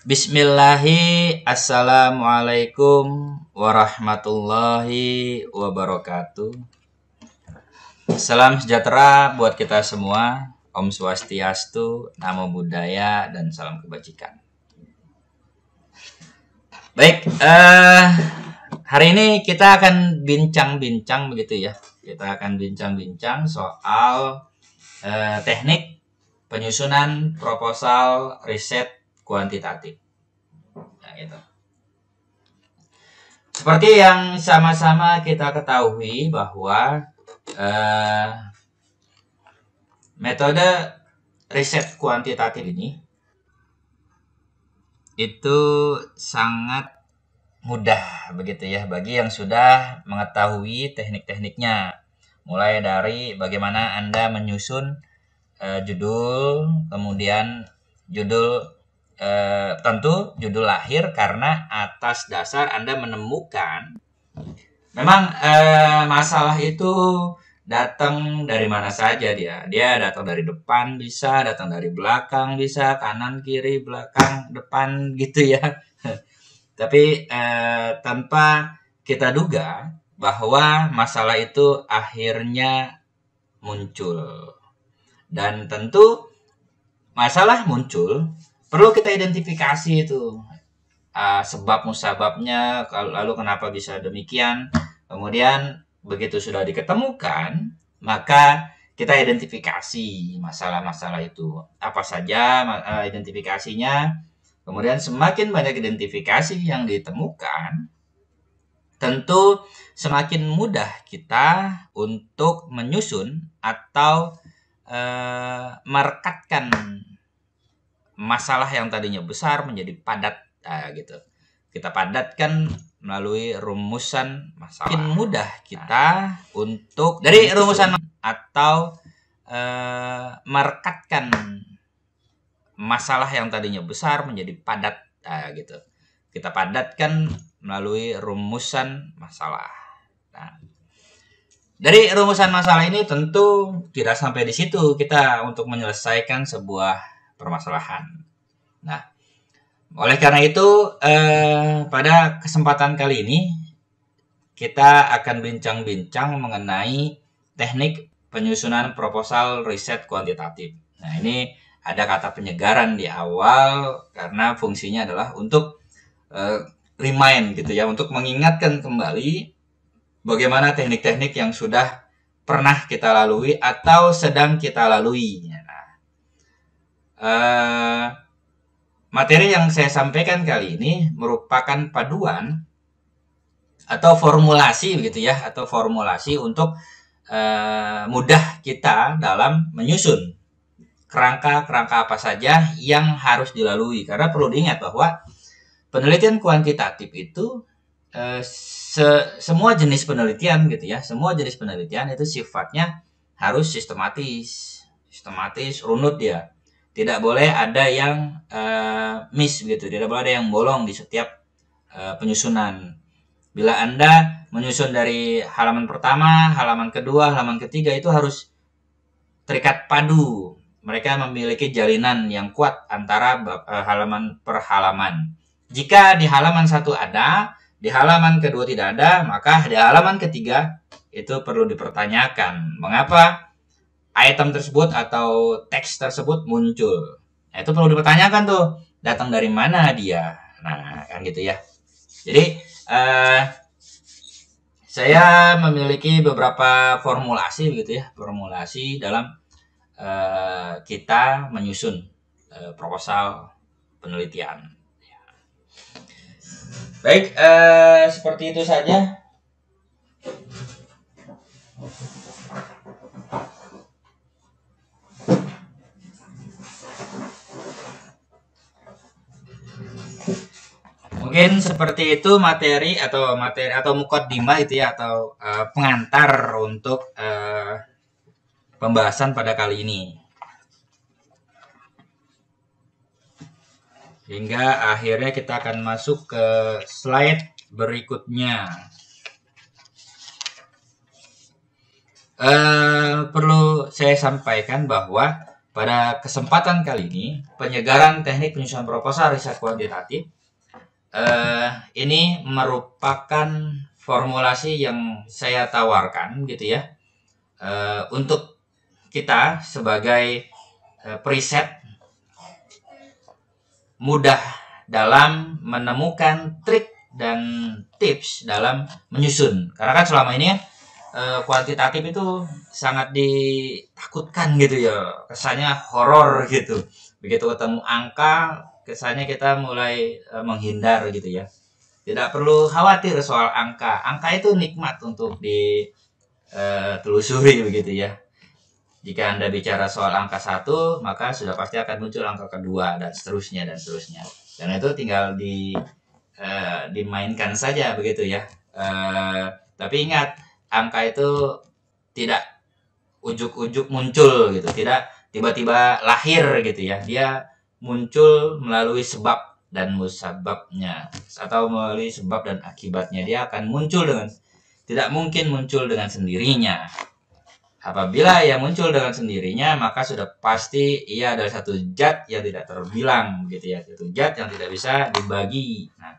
Bismillahi, Assalamualaikum warahmatullahi wabarakatuh. Salam sejahtera buat kita semua. Om Swastiastu, Namo Buddhaya, dan salam kebajikan. Baik, hari ini kita akan bincang-bincang begitu ya. Kita akan bincang-bincang soal teknik penyusunan proposal riset kuantitatif. Nah, gitu. Seperti yang sama-sama kita ketahui bahwa metode riset kuantitatif ini itu sangat mudah begitu ya bagi yang sudah mengetahui teknik-tekniknya. Mulai dari bagaimana Anda menyusun judul, kemudian judul tentu judul lahir karena atas dasar Anda menemukan memang masalah itu datang dari mana saja dia datang dari depan bisa, datang dari belakang bisa, kanan kiri belakang depan gitu ya. Tapi tanpa kita duga bahwa masalah itu akhirnya muncul. Dan tentu masalah muncul perlu kita identifikasi itu sebab musababnya, lalu kenapa bisa demikian. Kemudian begitu sudah diketemukan, maka kita identifikasi masalah-masalah itu apa saja identifikasinya. Kemudian semakin banyak identifikasi yang ditemukan, tentu semakin mudah kita untuk menyusun atau merekatkan masalah yang tadinya besar menjadi padat gitu. Kita padatkan melalui rumusan masalah. Makin mudah kita untuk dari rumusan atau merekatkan masalah yang tadinya besar menjadi padat gitu. Kita padatkan melalui rumusan masalah. Nah, dari rumusan masalah ini tentu tidak sampai di situ kita untuk menyelesaikan sebuah permasalahan. Nah, oleh karena itu pada kesempatan kali ini kita akan bincang-bincang mengenai teknik penyusunan proposal riset kuantitatif. Nah, ini ada kata penyegaran di awal karena fungsinya adalah untuk remind gitu ya, untuk mengingatkan kembali bagaimana teknik-teknik yang sudah pernah kita lalui atau sedang kita lalui. Materi yang saya sampaikan kali ini merupakan paduan atau formulasi begitu ya, atau formulasi untuk mudah kita dalam menyusun kerangka-kerangka apa saja yang harus dilalui. Karena perlu diingat bahwa penelitian kuantitatif itu semua jenis penelitian gitu ya, semua jenis penelitian itu sifatnya harus sistematis, runut dia. Tidak boleh ada yang miss gitu, tidak boleh ada yang bolong di setiap penyusunan. Bila Anda menyusun dari halaman pertama, halaman kedua, halaman ketiga itu harus terikat padu. Mereka memiliki jalinan yang kuat antara halaman per halaman. Jika di halaman satu ada, di halaman kedua tidak ada, maka di halaman ketiga itu perlu dipertanyakan mengapa item tersebut atau teks tersebut muncul. Nah, itu perlu dipertanyakan tuh, datang dari mana dia. Nah, kan gitu ya. Jadi saya memiliki beberapa formulasi gitu ya, formulasi dalam kita menyusun proposal penelitian. Baik, seperti itu saja. Mungkin seperti itu materi atau mukaddimah itu ya, atau pengantar untuk pembahasan pada kali ini. Hingga akhirnya kita akan masuk ke slide berikutnya. Perlu saya sampaikan bahwa pada kesempatan kali ini, penyegaran teknik penyusunan proposal riset kuantitatif ini merupakan formulasi yang saya tawarkan gitu ya, untuk kita sebagai periset mudah dalam menemukan trik dan tips dalam menyusun. Karena kan selama ini kuantitatif itu sangat ditakutkan gitu ya, kesannya horor gitu. Begitu ketemu angka, kesannya kita mulai menghindar gitu ya. Tidak perlu khawatir soal angka. Angka itu nikmat untuk ditelusuri begitu ya. Jika Anda bicara soal angka 1, maka sudah pasti akan muncul angka kedua dan seterusnya dan seterusnya. Dan itu tinggal dimainkan saja begitu ya. Tapi ingat, angka itu tidak ujuk-ujuk muncul gitu, tidak tiba-tiba lahir gitu ya. Dia muncul melalui sebab dan musababnya, atau melalui sebab dan akibatnya. Dia akan muncul tidak mungkin muncul dengan sendirinya. Apabila ia muncul dengan sendirinya, maka sudah pasti ia adalah satu zat yang tidak terbilang gitu ya, satu zat yang tidak bisa dibagi. Nah,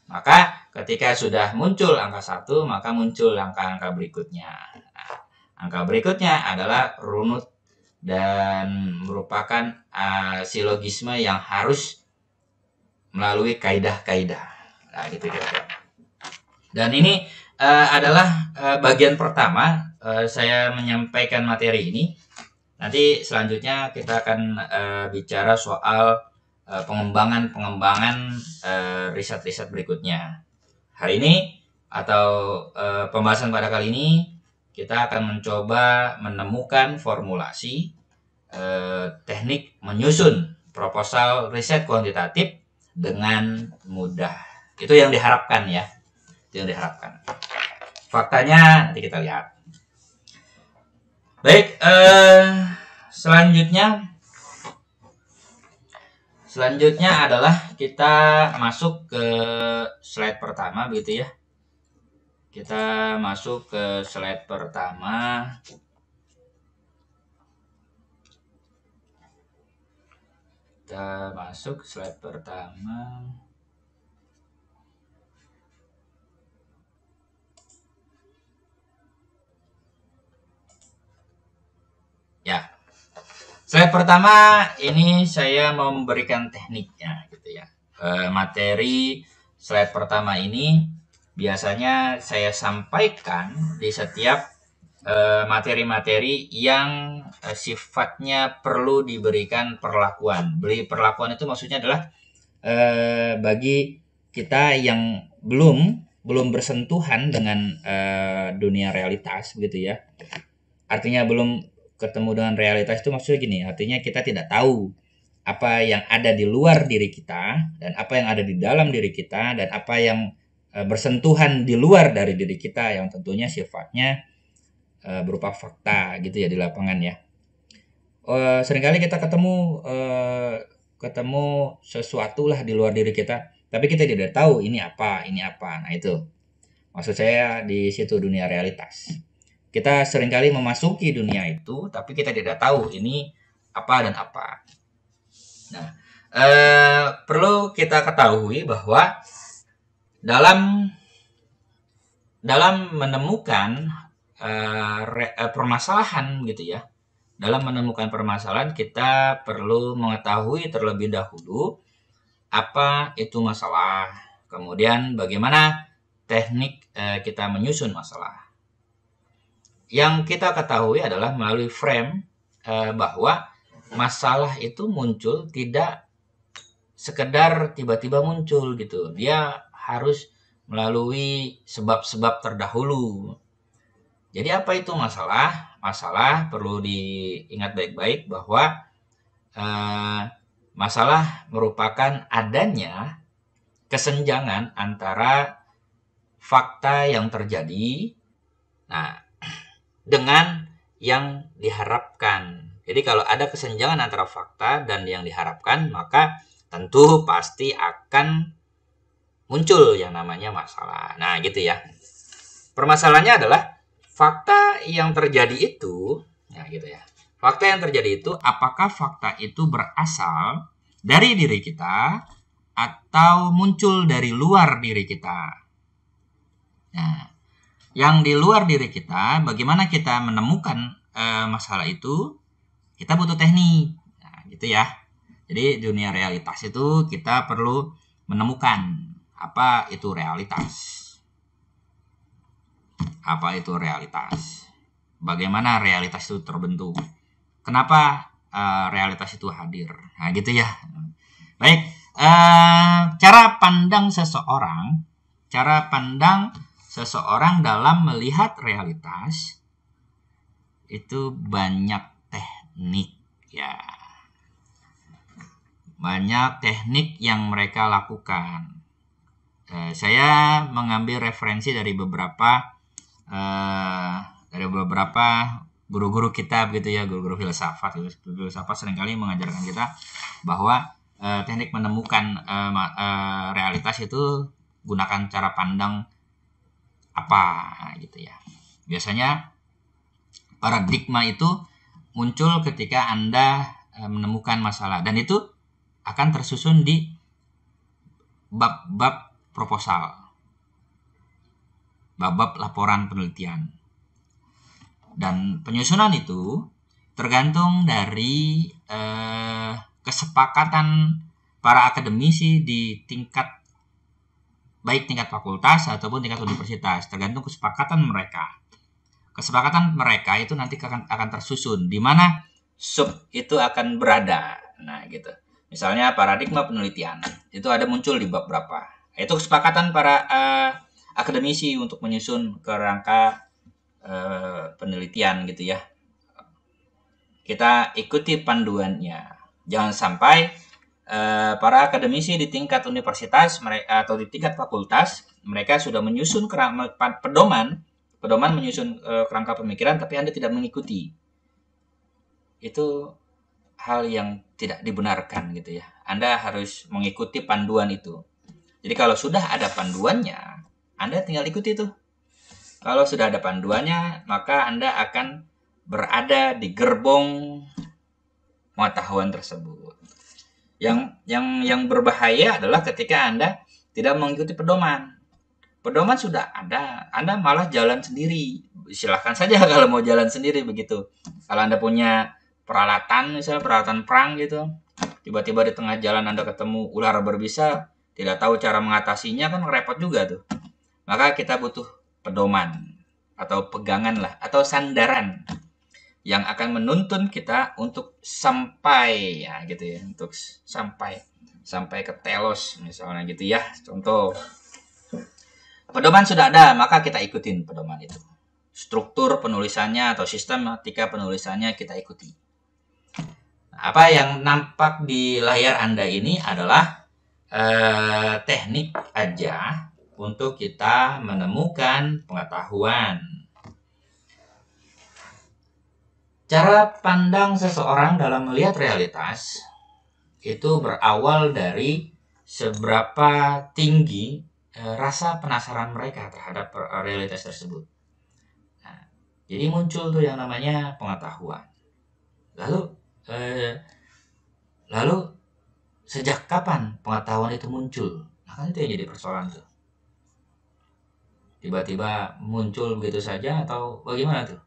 maka ketika sudah muncul angka 1, maka muncul angka-angka berikutnya. Nah, angka berikutnya adalah runut dan merupakan silogisme yang harus melalui kaidah-kaidah. Nah, gitu kira-kira. Dan ini adalah bagian pertama saya menyampaikan materi ini. Nanti selanjutnya kita akan bicara soal pengembangan riset-riset berikutnya. Hari ini atau pembahasan pada kali ini kita akan mencoba menemukan formulasi teknik menyusun proposal riset kuantitatif dengan mudah. Itu yang diharapkan ya. Itu yang diharapkan. Faktanya nanti kita lihat. Baik, Selanjutnya adalah kita masuk ke slide pertama begitu ya. Kita masuk ke slide pertama. Kita masuk slide pertama. Ya. Slide pertama ini saya mau memberikan tekniknya gitu ya. Materi slide pertama ini biasanya saya sampaikan di setiap materi-materi yang sifatnya perlu diberikan perlakuan. Beri perlakuan itu maksudnya adalah bagi kita yang belum bersentuhan dengan dunia realitas begitu ya. Artinya belum ketemu dengan realitas itu maksudnya gini, artinya kita tidak tahu apa yang ada di luar diri kita dan apa yang ada di dalam diri kita dan apa yang bersentuhan di luar dari diri kita yang tentunya sifatnya berupa fakta gitu ya di lapangan ya. Seringkali kita ketemu sesuatu lah di luar diri kita, tapi kita tidak tahu ini apa. Nah itu maksud saya di situ dunia realitas. Kita seringkali memasuki dunia itu, tapi kita tidak tahu ini apa dan apa. Nah, perlu kita ketahui bahwa dalam menemukan permasalahan gitu ya, dalam menemukan permasalahan kita perlu mengetahui terlebih dahulu apa itu masalah, kemudian bagaimana teknik kita menyusun masalah. Yang kita ketahui adalah melalui frame bahwa masalah itu muncul tidak sekedar tiba-tiba muncul gitu. Dia harus melalui sebab-sebab terdahulu. Jadi apa itu masalah? Masalah perlu diingat baik-baik bahwa masalah merupakan adanya kesenjangan antara fakta yang terjadi dengan yang diharapkan. Jadi kalau ada kesenjangan antara fakta dan yang diharapkan, maka tentu pasti akan muncul yang namanya masalah. Nah, gitu ya. Permasalahannya adalah fakta yang terjadi itu, ya gitu ya. Fakta yang terjadi itu, apakah fakta itu berasal dari diri kita atau muncul dari luar diri kita? Nah, yang di luar diri kita, bagaimana kita menemukan masalah itu? Kita butuh teknik, nah, gitu ya. Jadi dunia realitas itu kita perlu menemukan apa itu realitas. Apa itu realitas? Bagaimana realitas itu terbentuk? Kenapa realitas itu hadir? Nah, gitu ya. Baik, cara pandang seseorang dalam melihat realitas itu banyak teknik ya. Banyak teknik yang mereka lakukan. Saya mengambil referensi dari beberapa guru-guru kita begitu ya, guru-guru filsafat. Guru filsafat seringkali mengajarkan kita bahwa teknik menemukan realitas itu gunakan cara pandang apa gitu ya. Biasanya paradigma itu muncul ketika Anda menemukan masalah, dan itu akan tersusun di bab-bab proposal, bab-bab laporan penelitian. Dan penyusunan itu tergantung dari kesepakatan para akademisi di tingkat, baik tingkat fakultas ataupun tingkat universitas, tergantung kesepakatan mereka. Kesepakatan mereka itu nanti akan tersusun di mana sub itu akan berada. Nah, gitu. Misalnya paradigma penelitian itu ada muncul di bab berapa. Itu kesepakatan para akademisi untuk menyusun kerangka penelitian gitu ya. Kita ikuti panduannya. Jangan sampai para akademisi di tingkat universitas atau di tingkat fakultas mereka sudah menyusun pedoman menyusun kerangka pemikiran, tapi Anda tidak mengikuti. Itu hal yang tidak dibenarkan gitu ya. Anda harus mengikuti panduan itu. Jadi kalau sudah ada panduannya, Anda tinggal ikuti itu. Kalau sudah ada panduannya, maka Anda akan berada di gerbong pengetahuan tersebut. Yang berbahaya adalah ketika Anda tidak mengikuti pedoman. Pedoman sudah ada, Anda malah jalan sendiri. Silahkan saja kalau mau jalan sendiri begitu. Kalau Anda punya peralatan, misalnya peralatan perang gitu, tiba-tiba di tengah jalan Anda ketemu ular berbisa, tidak tahu cara mengatasinya, kan repot juga tuh. Maka kita butuh pedoman atau pegangan lah, atau sandaran yang akan menuntun kita untuk sampai ya gitu ya, untuk sampai ke telos misalnya gitu ya. Contoh, pedoman sudah ada, maka kita ikutin pedoman itu. Struktur penulisannya atau sistematika penulisannya kita ikuti. Apa yang nampak di layar Anda ini adalah teknik aja untuk kita menemukan pengetahuan. Cara pandang seseorang dalam melihat realitas itu berawal dari seberapa tinggi rasa penasaran mereka terhadap realitas tersebut. Nah, jadi muncul tuh yang namanya pengetahuan. Lalu sejak kapan pengetahuan itu muncul? Nah, kan itu yang jadi persoalan tuh. Tiba-tiba muncul begitu saja atau bagaimana tuh?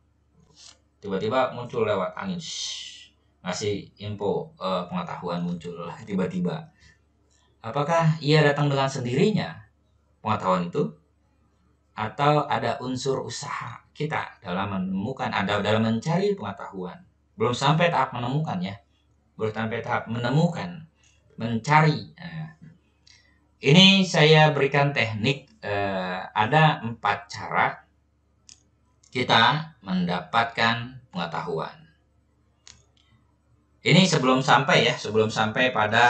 Tiba-tiba muncul lewat angin, ngasih info pengetahuan muncul tiba-tiba. Apakah ia datang dengan sendirinya pengetahuan itu, atau ada unsur usaha kita dalam menemukan, dalam mencari pengetahuan? Belum sampai tahap menemukan ya, belum sampai tahap menemukan, mencari. Nah, ini saya berikan teknik, ada 4 cara kita mendapatkan pengetahuan. Ini sebelum sampai pada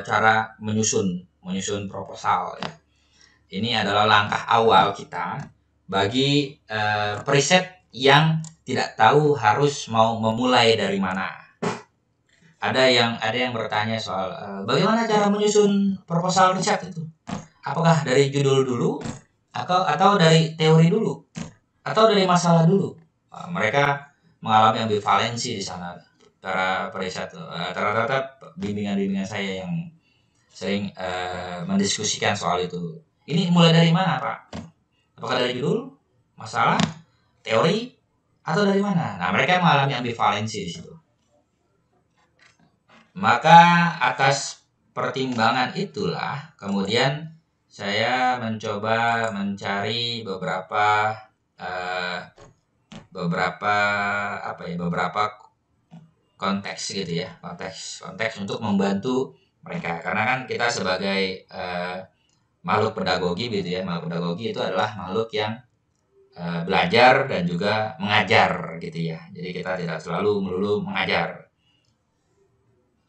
cara menyusun proposal ya. Ini adalah langkah awal kita bagi periset yang tidak tahu harus mau memulai dari mana. Ada yang bertanya soal bagaimana cara menyusun proposal riset itu? Apakah dari judul dulu atau dari teori dulu? Atau dari masalah dulu? Mereka mengalami ambivalensi di sana. Para periset rata-rata bimbingan saya yang sering mendiskusikan soal itu. Ini mulai dari mana, Pak? Apakah dari judul, masalah, teori, atau dari mana? Nah, mereka mengalami ambivalensi di situ. Maka atas pertimbangan itulah kemudian saya mencoba mencari beberapa konteks gitu ya, konteks untuk membantu mereka, karena kan kita sebagai makhluk pedagogi gitu ya, makhluk pedagogi itu adalah makhluk yang belajar dan juga mengajar gitu ya, jadi kita tidak selalu melulu mengajar,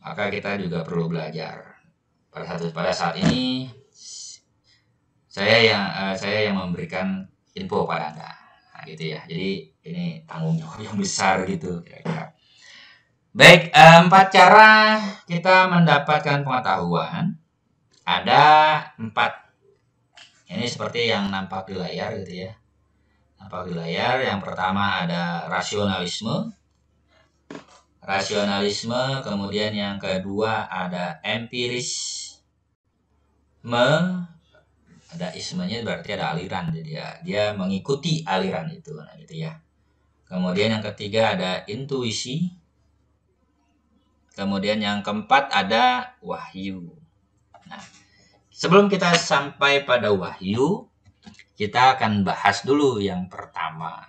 maka kita juga perlu belajar. Pada saat ini saya yang memberikan info pada Anda, nah, gitu ya, jadi ini tanggung jawab yang besar gitu kira-kira. Baik, 4 cara kita mendapatkan pengetahuan. Ada 4. Ini seperti yang nampak di layar gitu ya. Nampak di layar, yang pertama ada rasionalisme. Kemudian yang kedua ada empirisme. Ada ismenya berarti ada aliran, jadi dia mengikuti aliran itu, nah gitu ya. Kemudian yang ketiga ada intuisi. Kemudian yang keempat ada wahyu. Nah, sebelum kita sampai pada wahyu, kita akan bahas dulu yang pertama.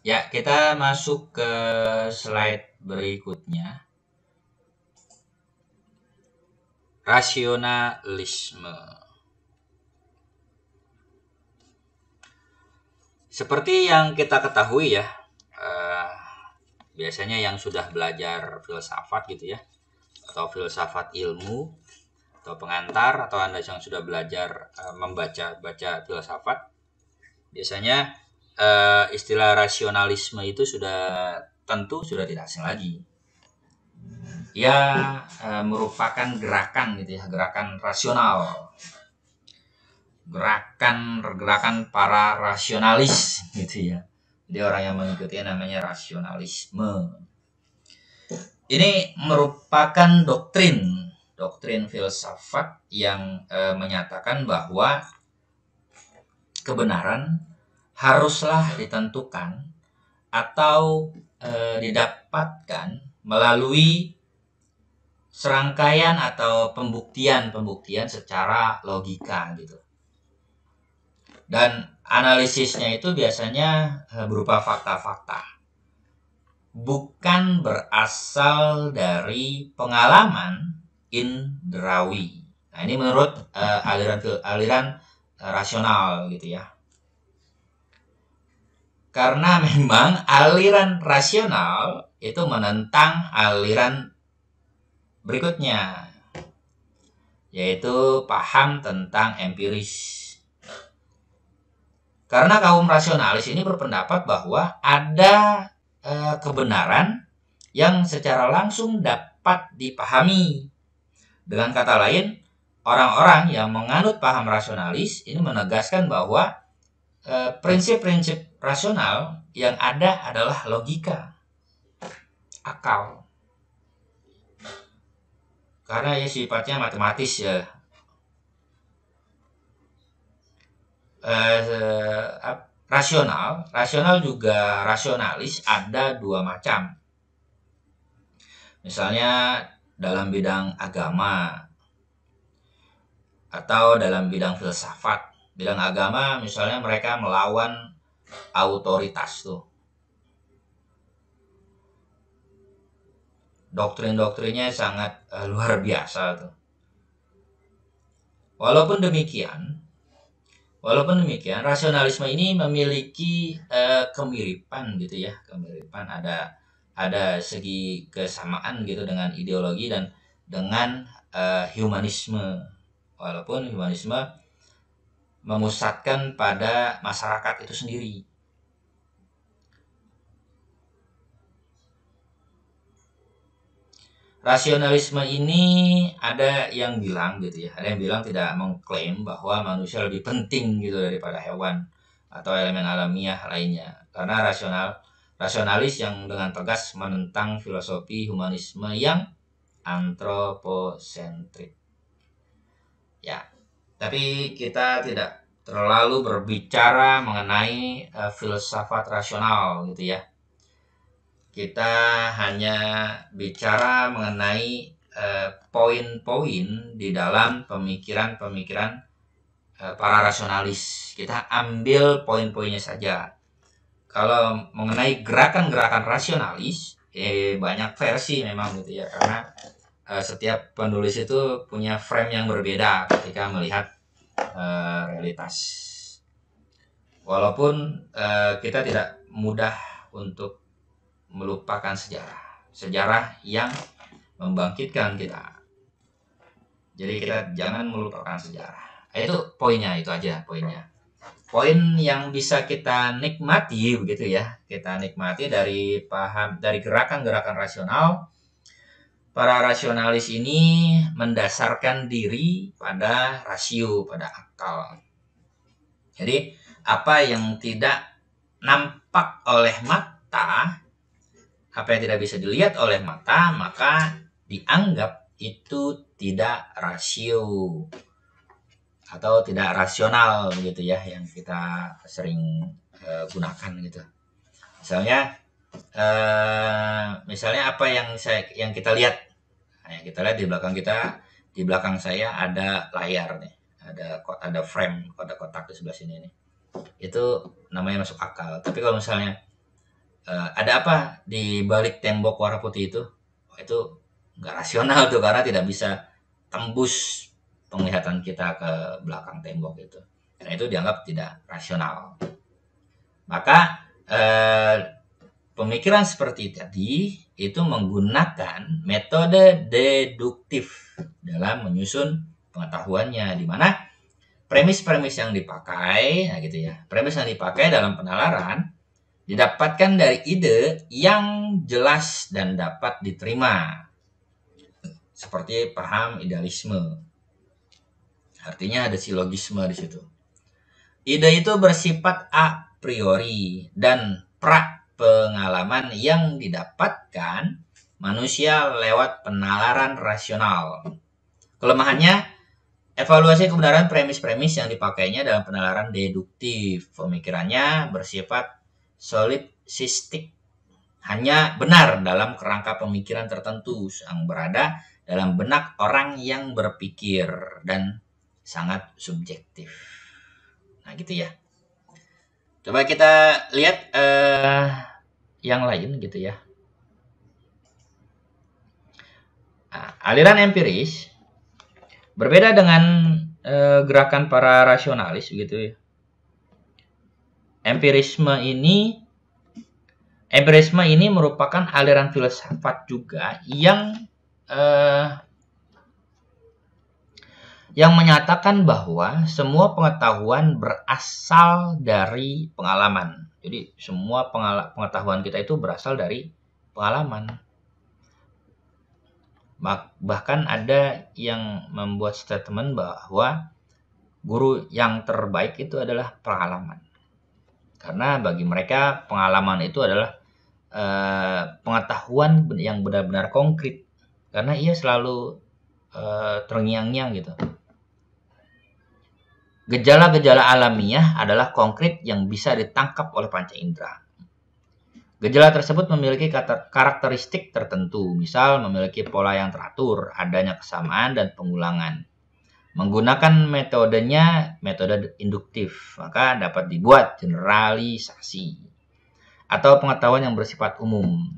Ya, kita masuk ke slide berikutnya. Rasionalisme. Seperti yang kita ketahui ya, biasanya yang sudah belajar filsafat gitu ya, atau filsafat ilmu, atau pengantar, atau Anda yang sudah belajar membaca filsafat, biasanya istilah rasionalisme itu sudah tidak asing lagi. Ya, merupakan gerakan gitu ya, gerakan rasional, gerakan para rasionalis gitu ya. Jadi orang yang mengikuti namanya rasionalisme. Ini merupakan doktrin filsafat yang menyatakan bahwa kebenaran haruslah ditentukan atau didapatkan melalui serangkaian atau pembuktian secara logika gitu. Dan analisisnya itu biasanya berupa fakta-fakta, bukan berasal dari pengalaman indrawi. Nah, ini menurut aliran rasional gitu ya. Karena memang aliran rasional itu menentang aliran berikutnya, yaitu paham tentang empiris. Karena kaum rasionalis ini berpendapat bahwa ada kebenaran yang secara langsung dapat dipahami. Dengan kata lain, orang-orang yang menganut paham rasionalis ini menegaskan bahwa prinsip-prinsip rasional yang ada adalah logika, akal. Karena ya sifatnya matematis ya. Rasional juga rasionalis ada 2 macam. Misalnya dalam bidang agama atau dalam bidang filsafat. Bidang agama misalnya mereka melawan autoritas tuh. Doktrin-doktrinnya sangat luar biasa tuh. Walaupun demikian, Walaupun demikian, rasionalisme ini memiliki kemiripan gitu ya, kemiripan ada segi kesamaan gitu dengan ideologi dan dengan humanisme. Walaupun humanisme memusatkan pada masyarakat itu sendiri. Rasionalisme ini ada yang bilang gitu ya, ada yang bilang tidak mengklaim bahwa manusia lebih penting gitu daripada hewan atau elemen alamiah lainnya. Karena rasionalis yang dengan tegas menentang filosofi humanisme yang antroposentrik. Ya, tapi kita tidak terlalu berbicara mengenai filsafat rasional gitu ya. Kita hanya bicara mengenai poin-poin di dalam pemikiran-pemikiran para rasionalis. Kita ambil poin-poinnya saja. Kalau mengenai gerakan-gerakan rasionalis, banyak versi memang gitu ya, karena setiap penulis itu punya frame yang berbeda ketika melihat realitas. Walaupun kita tidak mudah untuk melupakan sejarah yang membangkitkan kita. Jadi kita jangan melupakan sejarah. Itu poinnya, itu aja poinnya. Poin yang bisa kita nikmati begitu ya, kita nikmati dari gerakan-gerakan rasional. Para rasionalis ini mendasarkan diri pada rasio, pada akal. Jadi apa yang tidak nampak oleh mata, apa yang tidak bisa dilihat oleh mata, maka dianggap itu tidak rasio atau tidak rasional gitu ya, yang kita sering gunakan gitu. Misalnya apa yang kita lihat, yang kita lihat di belakang kita, di belakang saya ada layar nih, ada frame, ada kotak di sebelah sini nih. Itu namanya masuk akal. Tapi kalau misalnya ada apa di balik tembok warna putih itu nggak rasional tuh, karena tidak bisa tembus penglihatan kita ke belakang tembok itu. Karena itu dianggap tidak rasional. Maka pemikiran seperti tadi itu menggunakan metode deduktif dalam menyusun pengetahuannya, di mana premis-premis yang dipakai, nah gitu ya, premis yang dipakai dalam penalaran didapatkan dari ide yang jelas dan dapat diterima, seperti paham idealisme. Artinya ada silogisme di situ. Ide itu bersifat a priori dan pra pengalaman yang didapatkan manusia lewat penalaran rasional. Kelemahannya, evaluasi kebenaran premis-premis yang dipakainya dalam penalaran deduktif. Pemikirannya bersifat solipsistik, hanya benar dalam kerangka pemikiran tertentu yang berada dalam benak orang yang berpikir dan sangat subjektif. Nah gitu ya. Coba kita lihat yang lain gitu ya. Nah, aliran empiris berbeda dengan gerakan para rasionalis gitu ya. Empirisme ini merupakan aliran filsafat juga yang menyatakan bahwa semua pengetahuan berasal dari pengalaman. Jadi semua pengetahuan kita itu berasal dari pengalaman. Bahkan ada yang membuat statement bahwa guru yang terbaik itu adalah pengalaman. Karena bagi mereka pengalaman itu adalah pengetahuan yang benar-benar konkret. Karena ia selalu terngiang-ngiang gitu. Gejala-gejala alamiah adalah konkret yang bisa ditangkap oleh panca indera. Gejala tersebut memiliki karakteristik tertentu, misal memiliki pola yang teratur, adanya kesamaan dan pengulangan. Menggunakan metode induktif, maka dapat dibuat generalisasi atau pengetahuan yang bersifat umum.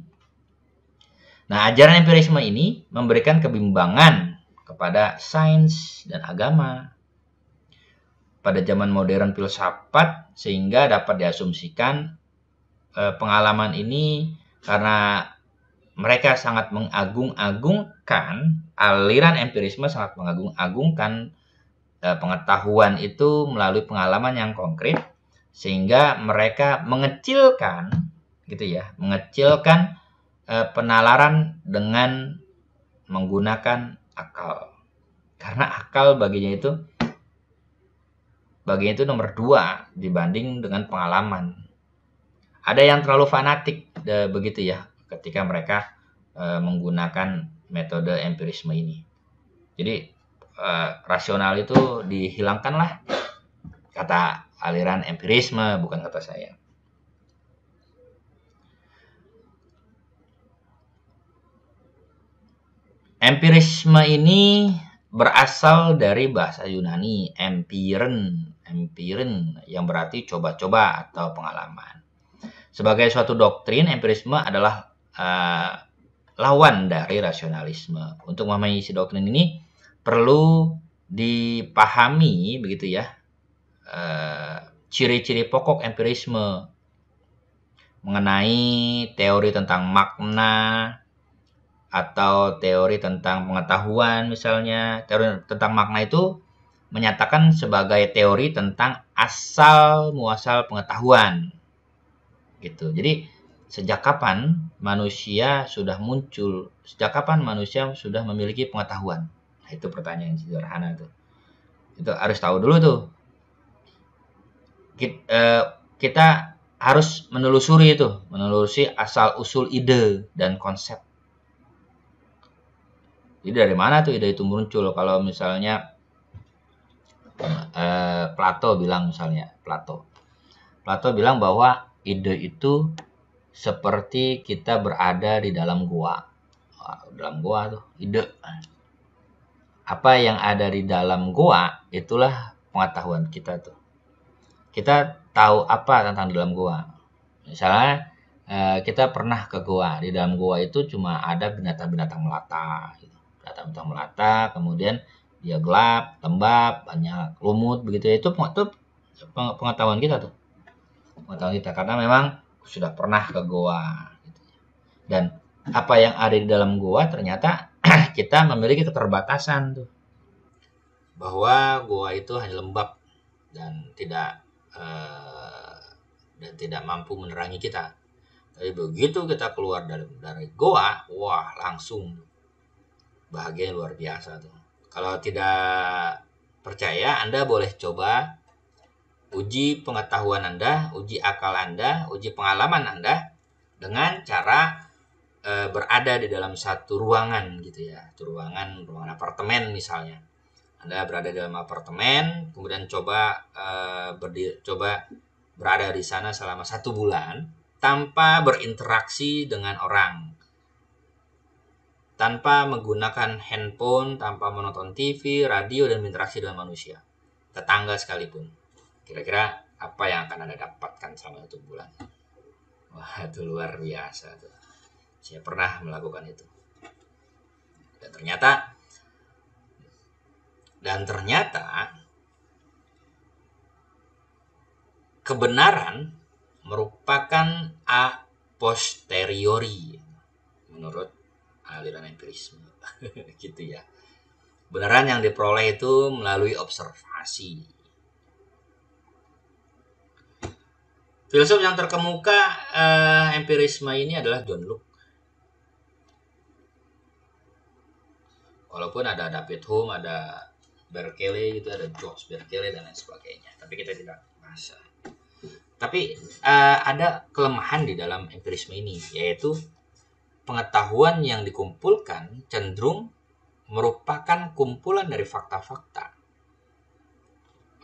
Nah, ajaran empirisme ini memberikan kebimbangan kepada sains dan agama. pada zaman modern filsafat, sehingga dapat diasumsikan pengalaman ini karena mereka sangat mengagung-agungkan, aliran empirisme sangat mengagung-agungkan pengetahuan itu melalui pengalaman yang konkret, sehingga mereka mengecilkan penalaran dengan menggunakan akal. Karena akal baginya itu nomor 2 dibanding dengan pengalaman. Ada yang terlalu fanatik begitu ya ketika mereka menggunakan metode empirisme ini. Jadi rasional itu dihilangkanlah, kata aliran empirisme, bukan kata saya. Empirisme ini berasal dari bahasa Yunani empiren yang berarti coba-coba atau pengalaman. Sebagai suatu doktrin, empirisme adalah lawan dari rasionalisme. Untuk memahami isi doktrin ini perlu dipahami begitu ya ciri-ciri pokok empirisme mengenai teori tentang makna atau teori tentang pengetahuan. Misalnya teori tentang makna itu menyatakan sebagai teori tentang asal muasal pengetahuan gitu. Jadi sejak kapan manusia sudah muncul, sejak kapan manusia sudah memiliki pengetahuan? Nah, itu pertanyaan sederhana tuh. Itu harus tahu dulu tuh. Kita harus menelusuri asal usul ide dan konsep. Jadi dari mana tuh ide itu muncul? Kalau misalnya Plato bilang bahwa ide itu seperti kita berada di dalam gua. Dalam gua tuh ide. Apa yang ada di dalam gua itulah pengetahuan kita tuh. Kita tahu apa tentang dalam gua. Misalnya kita pernah ke gua. Di dalam gua itu cuma ada binatang-binatang melata. Gitu. Binatang-binatang melata, kemudian dia gelap, lembab, banyak lumut begitu. Itu pengetahuan kita tuh. Pengetahuan kita karena memang sudah pernah ke goa gitu. Dan apa yang ada di dalam goa ternyata kita memiliki keterbatasan tuh, bahwa goa itu hanya lembab dan tidak mampu menerangi kita. Tapi begitu kita keluar dari goa, wah langsung bahagia luar biasa tuh. Kalau tidak percaya, Anda boleh coba uji pengetahuan Anda, uji akal Anda, uji pengalaman Anda dengan cara berada di dalam satu ruangan gitu ya. Satu ruangan apartemen misalnya. Anda berada di dalam apartemen, kemudian coba berada di sana selama 1 bulan tanpa berinteraksi dengan orang. Tanpa menggunakan handphone, tanpa menonton TV, radio, dan berinteraksi dengan manusia. Tetangga sekalipun. Kira-kira apa yang akan Anda dapatkan selama 1 bulan? Wah, itu luar biasa tuh. Saya pernah melakukan itu. Dan ternyata kebenaran merupakan a posteriori menurut aliran empirisme. Gitu ya. Kebenaran yang diperoleh itu melalui observasi. Filsuf yang terkemuka empirisme ini adalah John Locke. Walaupun ada David Hume, ada Berkeley gitu, ada George Berkeley dan lain sebagainya. Tapi kita tidak bahas. Tapi ada kelemahan di dalam empirisme ini, yaitu pengetahuan yang dikumpulkan cenderung merupakan kumpulan dari fakta-fakta.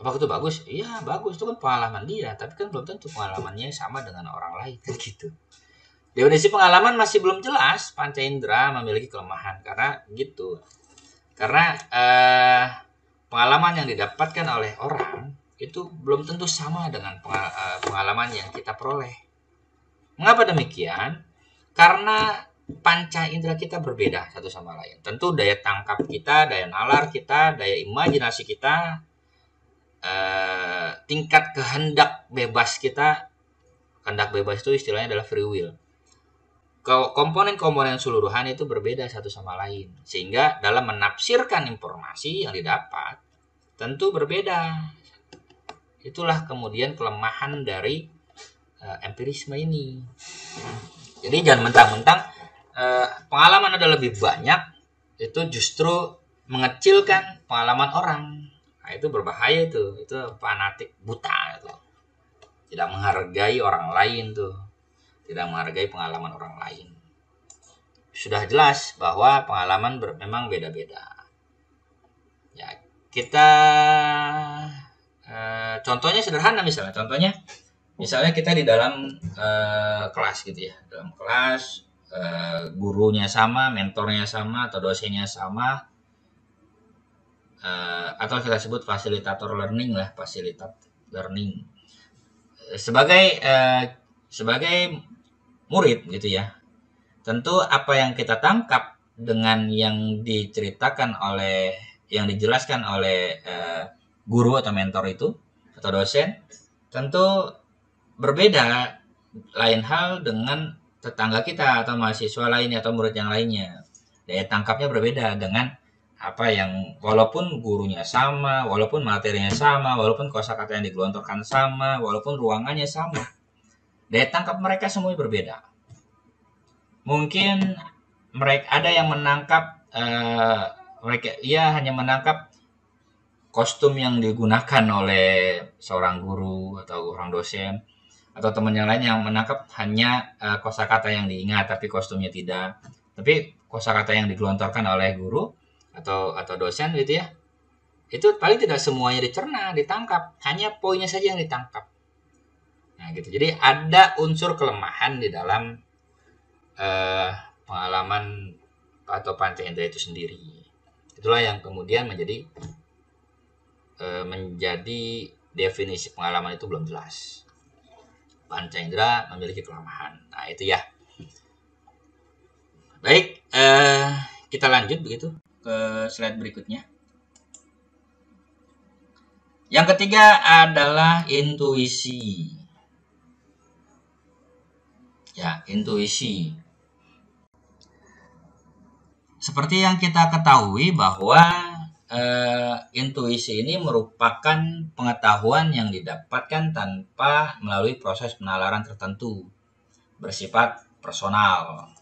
Apakah itu bagus? Iya, bagus. Itu kan pengalaman dia. Tapi kan belum tentu pengalamannya sama dengan orang lain. Kan gitu. Definisi pengalaman masih belum jelas. Panca indera memiliki kelemahan. Karena gitu. Karena pengalaman yang didapatkan oleh orang itu belum tentu sama dengan pengalaman yang kita peroleh. Mengapa demikian? Karena panca indera kita berbeda satu sama lain. Tentu daya tangkap kita, daya nalar kita, daya imajinasi kita tingkat kehendak bebas kita. Kehendak bebas itu istilahnya adalah free will. Komponen-komponen seluruhan itu berbeda satu sama lain, sehingga dalam menafsirkan informasi yang didapat tentu berbeda. Itulah kemudian kelemahan dari empirisme ini. Jadi jangan mentang-mentang pengalaman ada lebih banyak, itu justru mengecilkan pengalaman orang. Nah, itu berbahaya tuh. Itu fanatik buta itu. Tidak menghargai orang lain tuh. Tidak menghargai pengalaman orang lain. Sudah jelas bahwa pengalaman memang beda-beda. Ya, kita contohnya sederhana misalnya. Misalnya kita di dalam kelas gitu ya. Dalam kelas gurunya sama, mentornya sama, atau dosennya sama, atau kita sebut fasilitator learning lah, facilitate learning. Sebagai murid gitu ya, tentu apa yang kita tangkap dengan yang diceritakan oleh, yang dijelaskan oleh guru atau mentor itu atau dosen tentu berbeda, lain hal dengan tetangga kita atau mahasiswa lainnya atau murid yang lainnya. Daya tangkapnya berbeda dengan apa yang, walaupun gurunya sama, walaupun materinya sama, walaupun kosakata yang digelontorkan sama, walaupun ruangannya sama, daya tangkap mereka semuanya berbeda. Mungkin mereka ada yang menangkap hanya menangkap kostum yang digunakan oleh seorang guru atau orang dosen, atau teman yang lain yang menangkap hanya kosakata yang diingat tapi kostumnya tidak. Tapi kosakata yang digelontorkan oleh guru atau dosen gitu ya, itu paling tidak semuanya dicerna, ditangkap, hanya poinnya saja yang ditangkap. Nah gitu. Jadi ada unsur kelemahan di dalam pengalaman atau panca indera itu sendiri. Itulah yang kemudian menjadi definisi pengalaman itu belum jelas. Panca indera memiliki kelemahan. Nah itu ya. Baik, kita lanjut begitu ke slide berikutnya. Yang ketiga adalah intuisi. Ya, intuisi. Seperti yang kita ketahui bahwa intuisi ini merupakan pengetahuan yang didapatkan tanpa melalui proses penalaran tertentu, bersifat personal,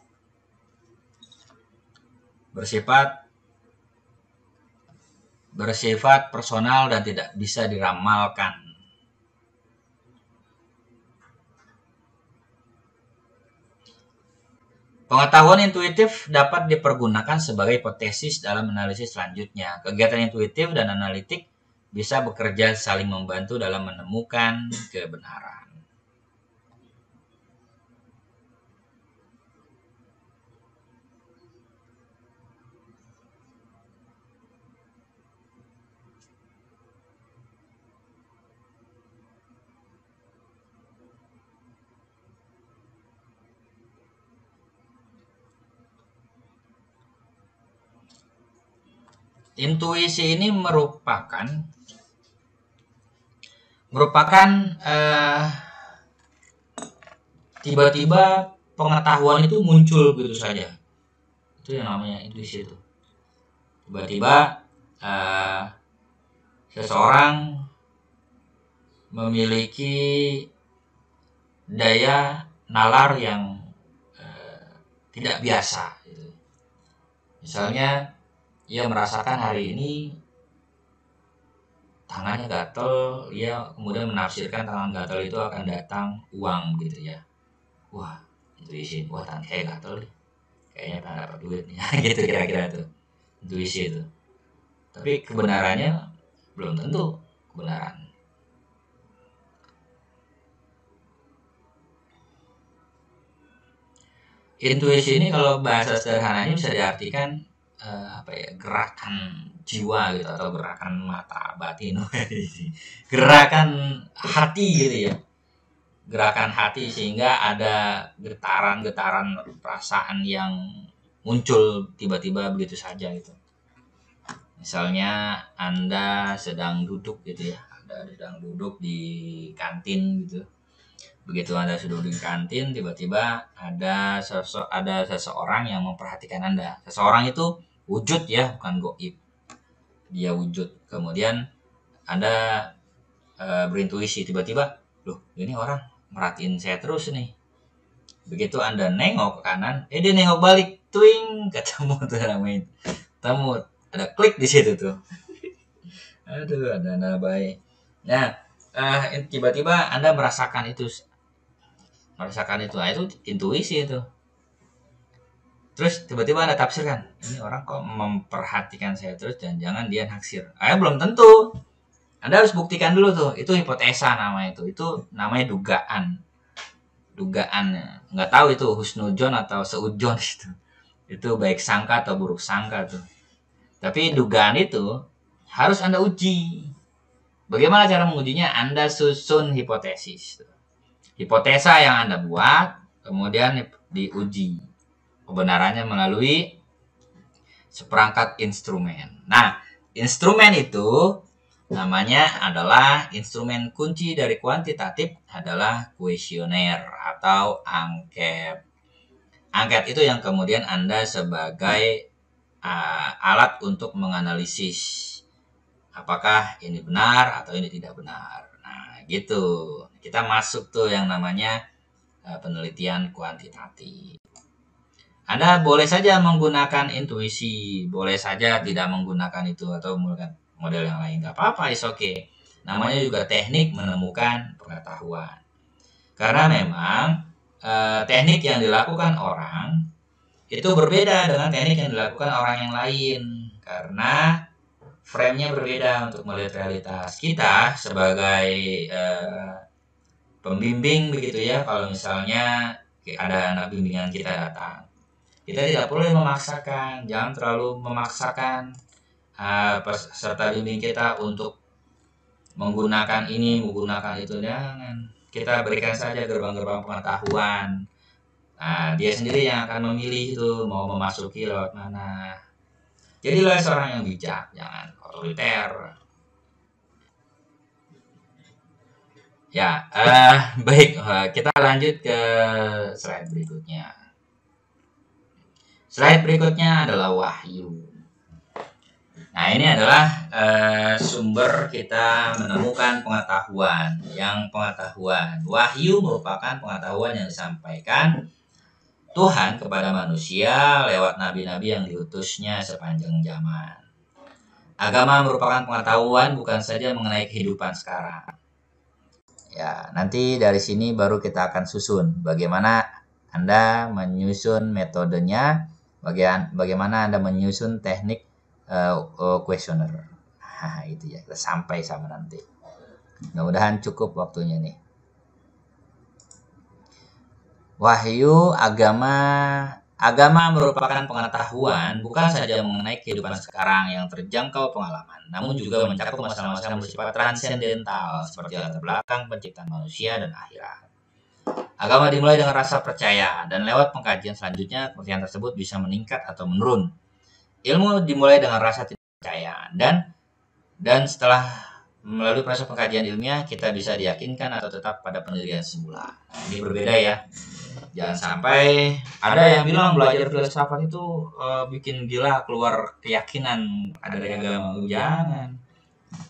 bersifat personal dan tidak bisa diramalkan. Pengetahuan intuitif dapat dipergunakan sebagai hipotesis dalam analisis selanjutnya. Kegiatan intuitif dan analitik bisa bekerja saling membantu dalam menemukan kebenaran. Intuisi ini merupakan tiba-tiba pengetahuan itu muncul begitu saja. Itu yang namanya intuisi itu. Tiba-tiba seseorang memiliki daya nalar yang tidak biasa. Misalnya ia merasakan hari ini tangannya gatel, ia kemudian menafsirkan tangan gatel itu akan datang uang gitu ya. Wah, intuisi, wah tangan saya gatel nih, kayaknya akan dapat duit nih. Gitu kira-kira tuh intuisi itu. Tapi kebenarannya belum tentu kebenaran. Intuisi ini kalau bahasa sederhananya bisa diartikan gerakan jiwa gitu, atau gerakan mata batin, gerakan hati gitu ya, gerakan hati, sehingga ada getaran-getaran perasaan yang muncul tiba-tiba begitu saja gitu. Misalnya Anda sedang duduk gitu ya, Anda sedang duduk di kantin gitu. Begitu Anda sudah duduk di kantin, tiba-tiba ada seseorang yang memperhatikan Anda. Seseorang itu wujud ya, bukan goib. Dia wujud. Kemudian Anda berintuisi, tiba-tiba, loh ini orang merhatiin saya terus nih. Begitu Anda nengok ke kanan, dia nengok balik, twing, ketemu tuh namanya. Ketemu, ada klik di situ tuh. Aduh, ada baik. Nah, tiba-tiba Anda merasakan itu. Nah, itu intuisi itu. Terus tiba-tiba Anda tafsirkan, ini orang kok memperhatikan saya terus, dan jangan dia naksir. Belum tentu. Anda harus buktikan dulu tuh. Itu hipotesa namanya itu. Itu namanya dugaan. Dugaannya. Nggak tahu itu husnujon atau seujon itu. Itu baik sangka atau buruk sangka tuh. Tapi dugaan itu harus Anda uji. Bagaimana cara mengujinya? Anda susun hipotesis. Hipotesa yang Anda buat, kemudian diuji kebenarannya melalui seperangkat instrumen. Nah, instrumen itu namanya adalah instrumen kunci dari kuantitatif adalah kuesioner atau angket. Angket itu yang kemudian Anda sebagai alat untuk menganalisis apakah ini benar atau ini tidak benar. Nah, gitu. Kita masuk tuh yang namanya penelitian kuantitatif. Anda boleh saja menggunakan intuisi, boleh saja tidak menggunakan itu atau menggunakan model yang lain, nggak apa-apa, is okay. Namanya juga teknik menemukan pengetahuan. Karena memang teknik yang dilakukan orang itu berbeda dengan teknik yang dilakukan orang yang lain. Karena frame-nya berbeda untuk melihat realitas. Kita sebagai pembimbing begitu ya, kalau misalnya ada anak bimbingan kita datang, kita tidak perlu memaksakan, jangan terlalu memaksakan peserta bimbing kita untuk menggunakan ini, menggunakan itu, jangan. Kita berikan saja gerbang-gerbang pengetahuan. Nah, dia sendiri yang akan memilih itu mau memasuki lewat mana. Jadilah seorang yang bijak, jangan otoriter. Ya, baik, kita lanjut ke slide berikutnya. Slide berikutnya adalah wahyu. Nah, ini adalah sumber kita menemukan pengetahuan. Wahyu merupakan pengetahuan yang disampaikan Tuhan kepada manusia lewat nabi-nabi yang diutusnya sepanjang zaman. Agama merupakan pengetahuan bukan saja mengenai kehidupan sekarang. Ya, nanti dari sini baru kita akan susun bagaimana Anda menyusun metodenya, bagaimana Anda menyusun teknik questioner. Nah, itu ya, kita sampai sama nanti. Mudah-mudahan cukup waktunya nih. Wahyu, agama merupakan pengetahuan bukan saja mengenai kehidupan sekarang yang terjangkau pengalaman, namun juga mencakup masalah-masalah bersifat transendental seperti latar belakang penciptaan manusia dan akhirat. Agama dimulai dengan rasa percaya, dan lewat pengkajian selanjutnya kepercayaan tersebut bisa meningkat atau menurun. Ilmu dimulai dengan rasa tidak percaya, dan setelah melalui proses pengkajian ilmiah kita bisa diyakinkan atau tetap pada pendirian semula. Nah, ini berbeda ya. Jangan sampai ada yang bilang belajar filsafat itu bikin gila, keluar keyakinan ada dari agama. Jangan.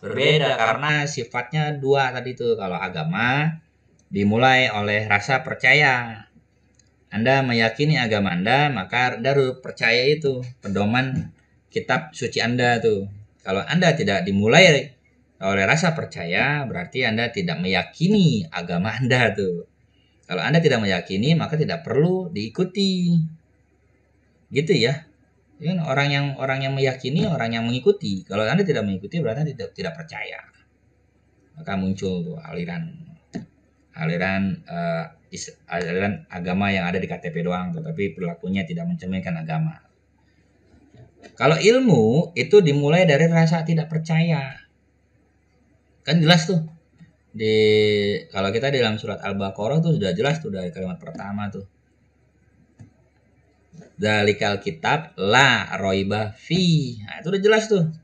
Berbeda karena sifatnya dua tadi tuh. Kalau agama dimulai oleh rasa percaya. Anda meyakini agama Anda, maka Anda harus percaya itu pedoman kitab suci Anda tuh. Kalau Anda tidak dimulai oleh rasa percaya, berarti Anda tidak meyakini agama Anda tuh. Kalau Anda tidak meyakini, maka tidak perlu diikuti. Gitu ya. Orang yang meyakini, orang yang mengikuti. Kalau Anda tidak mengikuti, berarti Anda tidak percaya. Maka muncul tuh aliran agama yang ada di KTP doang, tetapi perilakunya tidak mencerminkan agama. Kalau ilmu itu dimulai dari rasa tidak percaya, kan jelas tuh. Kalau kita di dalam surat Al-Baqarah tuh sudah jelas tuh dari kalimat pertama tuh. Dzalikal kitab la raiba fi. Nah, itu udah jelas tuh.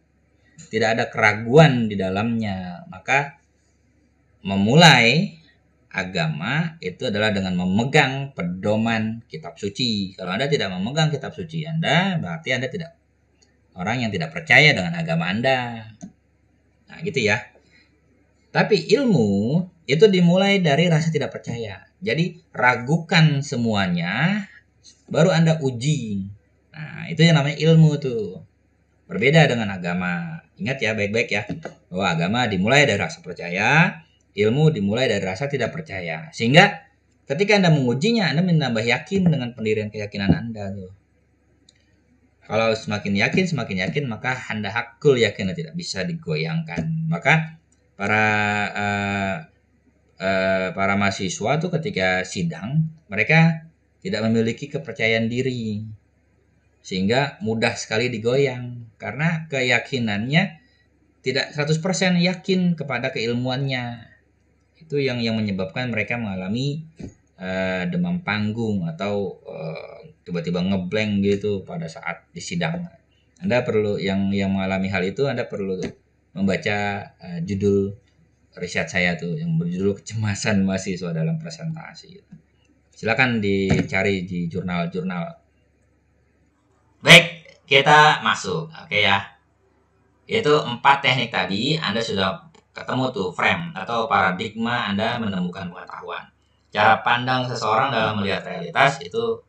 Tidak ada keraguan di dalamnya. Maka memulai agama itu adalah dengan memegang pedoman kitab suci. Kalau Anda tidak memegang kitab suci Anda, berarti Anda tidak orang yang tidak percaya dengan agama Anda. Nah, gitu ya. Tapi ilmu itu dimulai dari rasa tidak percaya. Jadi ragukan semuanya, baru Anda uji. Nah, itu yang namanya ilmu tuh. Berbeda dengan agama. Ingat ya baik-baik ya, bahwa agama dimulai dari rasa percaya, ilmu dimulai dari rasa tidak percaya. Sehingga ketika Anda mengujinya, Anda menambah yakin dengan pendirian keyakinan Anda tuh. Kalau semakin yakin, maka Anda hakul yakin dan tidak bisa digoyangkan. Maka para mahasiswa tuh ketika sidang, mereka tidak memiliki kepercayaan diri, sehingga mudah sekali digoyang karena keyakinannya tidak 100% yakin kepada keilmuannya. Itu yang menyebabkan mereka mengalami demam panggung atau tiba-tiba ngeblank gitu pada saat di sidang. Anda perlu yang mengalami hal itu, Anda perlu membaca judul riset saya tuh yang berjudul Kecemasan Mahasiswa dalam Presentasi. Silakan dicari di jurnal-jurnal. Baik, kita masuk. Oke ya. Itu 4 teknik tadi, Anda sudah ketemu tuh frame atau paradigma Anda menemukan pengetahuan. Cara pandang seseorang dalam melihat realitas itu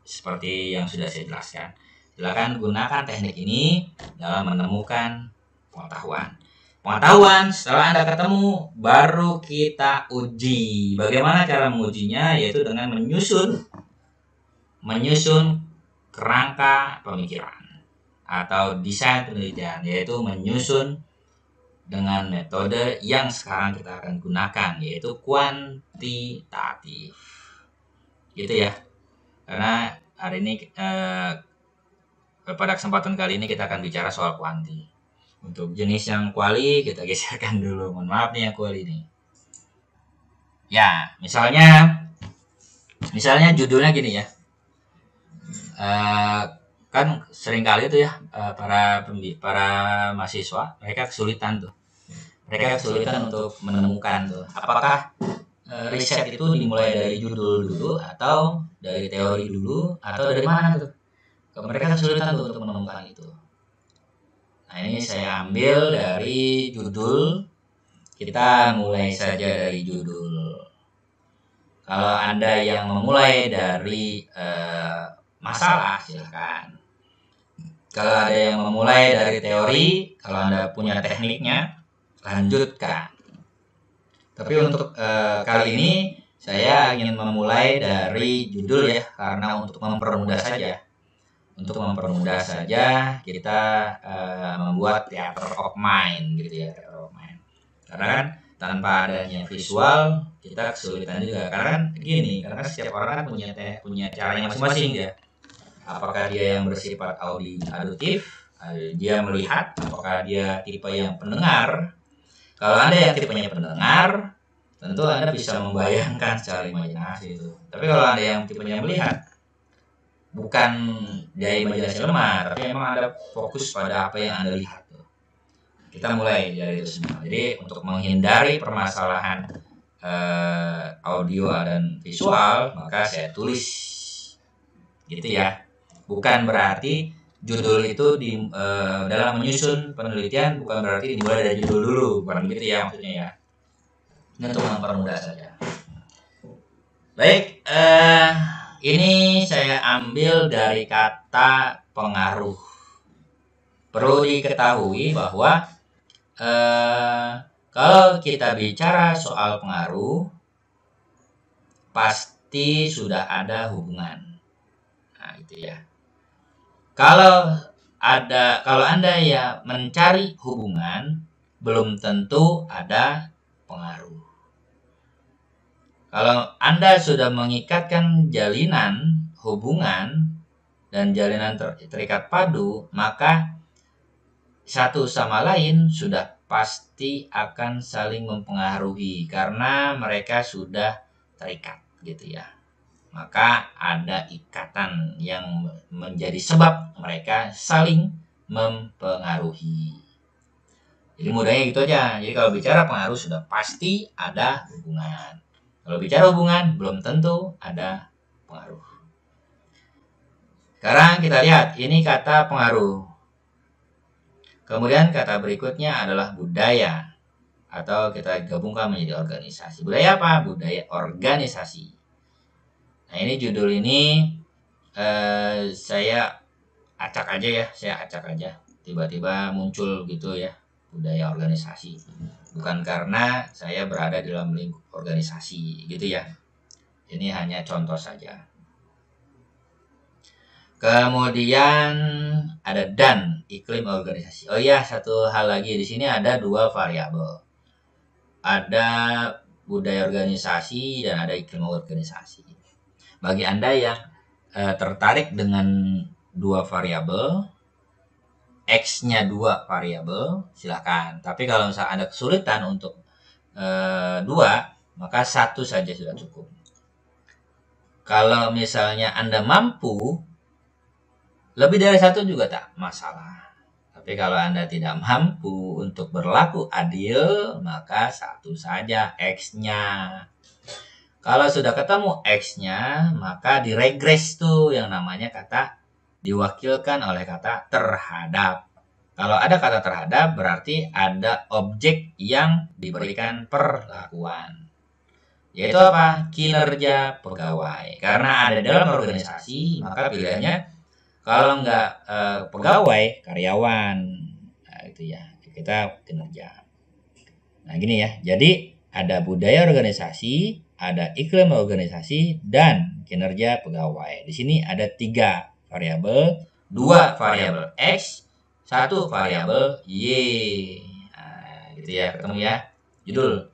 seperti yang sudah saya jelaskan. Silakan gunakan teknik ini dalam menemukan pengetahuan. Pengetahuan setelah Anda ketemu, baru kita uji. Bagaimana cara mengujinya? Yaitu dengan menyusun kerangka pemikiran atau desain penelitian, yaitu menyusun dengan metode yang sekarang kita akan gunakan, yaitu kuantitatif. Gitu ya. Karena hari ini pada kesempatan kali ini kita akan bicara soal kuanti. Untuk jenis yang kuali kita geserkan dulu. Mohon maaf nih yang kuali ini. Ya, misalnya judulnya gini ya. Kan seringkali itu ya para mahasiswa mereka kesulitan untuk menemukan tuh apakah riset itu dimulai dari judul dulu atau dari teori dulu atau dari mana tuh. Mereka kesulitan tuh untuk menemukan itu. Nah, ini saya ambil dari judul. Kita mulai saja dari judul. Kalau Anda yang memulai dari masalah, silakan. Kalau ada yang memulai dari teori, kalau Anda punya tekniknya, lanjutkan. Tapi untuk kali ini saya ingin memulai dari judul ya, karena untuk mempermudah saja. Untuk mempermudah saja kita membuat theater of mind gitu ya, theater of mind. Karena kan tanpa adanya visual kita kesulitan juga. Karena kan gini, karena setiap orang kan punya caranya masing-masing ya. Apakah dia yang bersifat auditif, dia melihat, apakah dia tipe yang pendengar. Kalau Anda yang tipenya pendengar, tentu Anda bisa membayangkan secara imajinasi itu. Tapi kalau Anda yang tipenya melihat, bukan dari imajinasi lemah, tapi memang Anda fokus pada apa yang Anda lihat. Kita mulai dari itu semua. Jadi untuk menghindari permasalahan audio dan visual, maka saya tulis gitu ya. Bukan berarti judul itu dalam menyusun penelitian bukan berarti dimulai dari judul dulu, bukan begitu ya maksudnya ya. Ini untuk mempermudah saja. Baik, ini saya ambil dari kata pengaruh. Perlu diketahui bahwa kalau kita bicara soal pengaruh, pasti sudah ada hubungan. Nah, itu ya. Kalau Anda ya mencari hubungan, belum tentu ada pengaruh. Kalau Anda sudah mengikatkan jalinan hubungan dan jalinan terikat padu, maka satu sama lain sudah pasti akan saling mempengaruhi karena mereka sudah terikat gitu ya. Maka ada ikatan yang menjadi sebab mereka saling mempengaruhi. Jadi mudahnya gitu aja. Jadi kalau bicara pengaruh sudah pasti ada hubungan. Kalau bicara hubungan belum tentu ada pengaruh. Sekarang kita lihat, ini kata pengaruh. Kemudian kata berikutnya adalah budaya, atau kita gabungkan menjadi organisasi. Budaya apa? Budaya organisasi. Nah, ini judul ini saya acak aja. Tiba-tiba muncul gitu ya, budaya organisasi. Bukan karena saya berada di dalam lingkup organisasi gitu ya. Ini hanya contoh saja. Kemudian ada dan iklim organisasi. Oh iya, satu hal lagi, di sini ada dua variabel. Ada budaya organisasi dan ada iklim organisasi. Bagi Anda yang tertarik dengan dua variabel, X-nya dua variabel, silakan. Tapi kalau misalnya Anda kesulitan untuk dua, maka satu saja sudah cukup. Kalau misalnya Anda mampu, lebih dari satu juga tak masalah. Tapi kalau Anda tidak mampu untuk berlaku adil, maka satu saja X-nya. Kalau sudah ketemu X-nya, maka diregres tuh yang namanya kata diwakilkan oleh kata terhadap. Kalau ada kata terhadap, berarti ada objek yang diberikan perlakuan. Yaitu apa? Kinerja pegawai. Karena ada dalam organisasi, maka pilihannya kalau nggak pegawai, karyawan. Nah, itu ya, kita kinerja. Nah, gini ya. Jadi, ada budaya organisasi, ada iklim organisasi, dan kinerja pegawai. Di sini ada 3 variabel, 2 variabel X, 1 variabel Y. Nah, gitu ya, ketemu ya. Judul.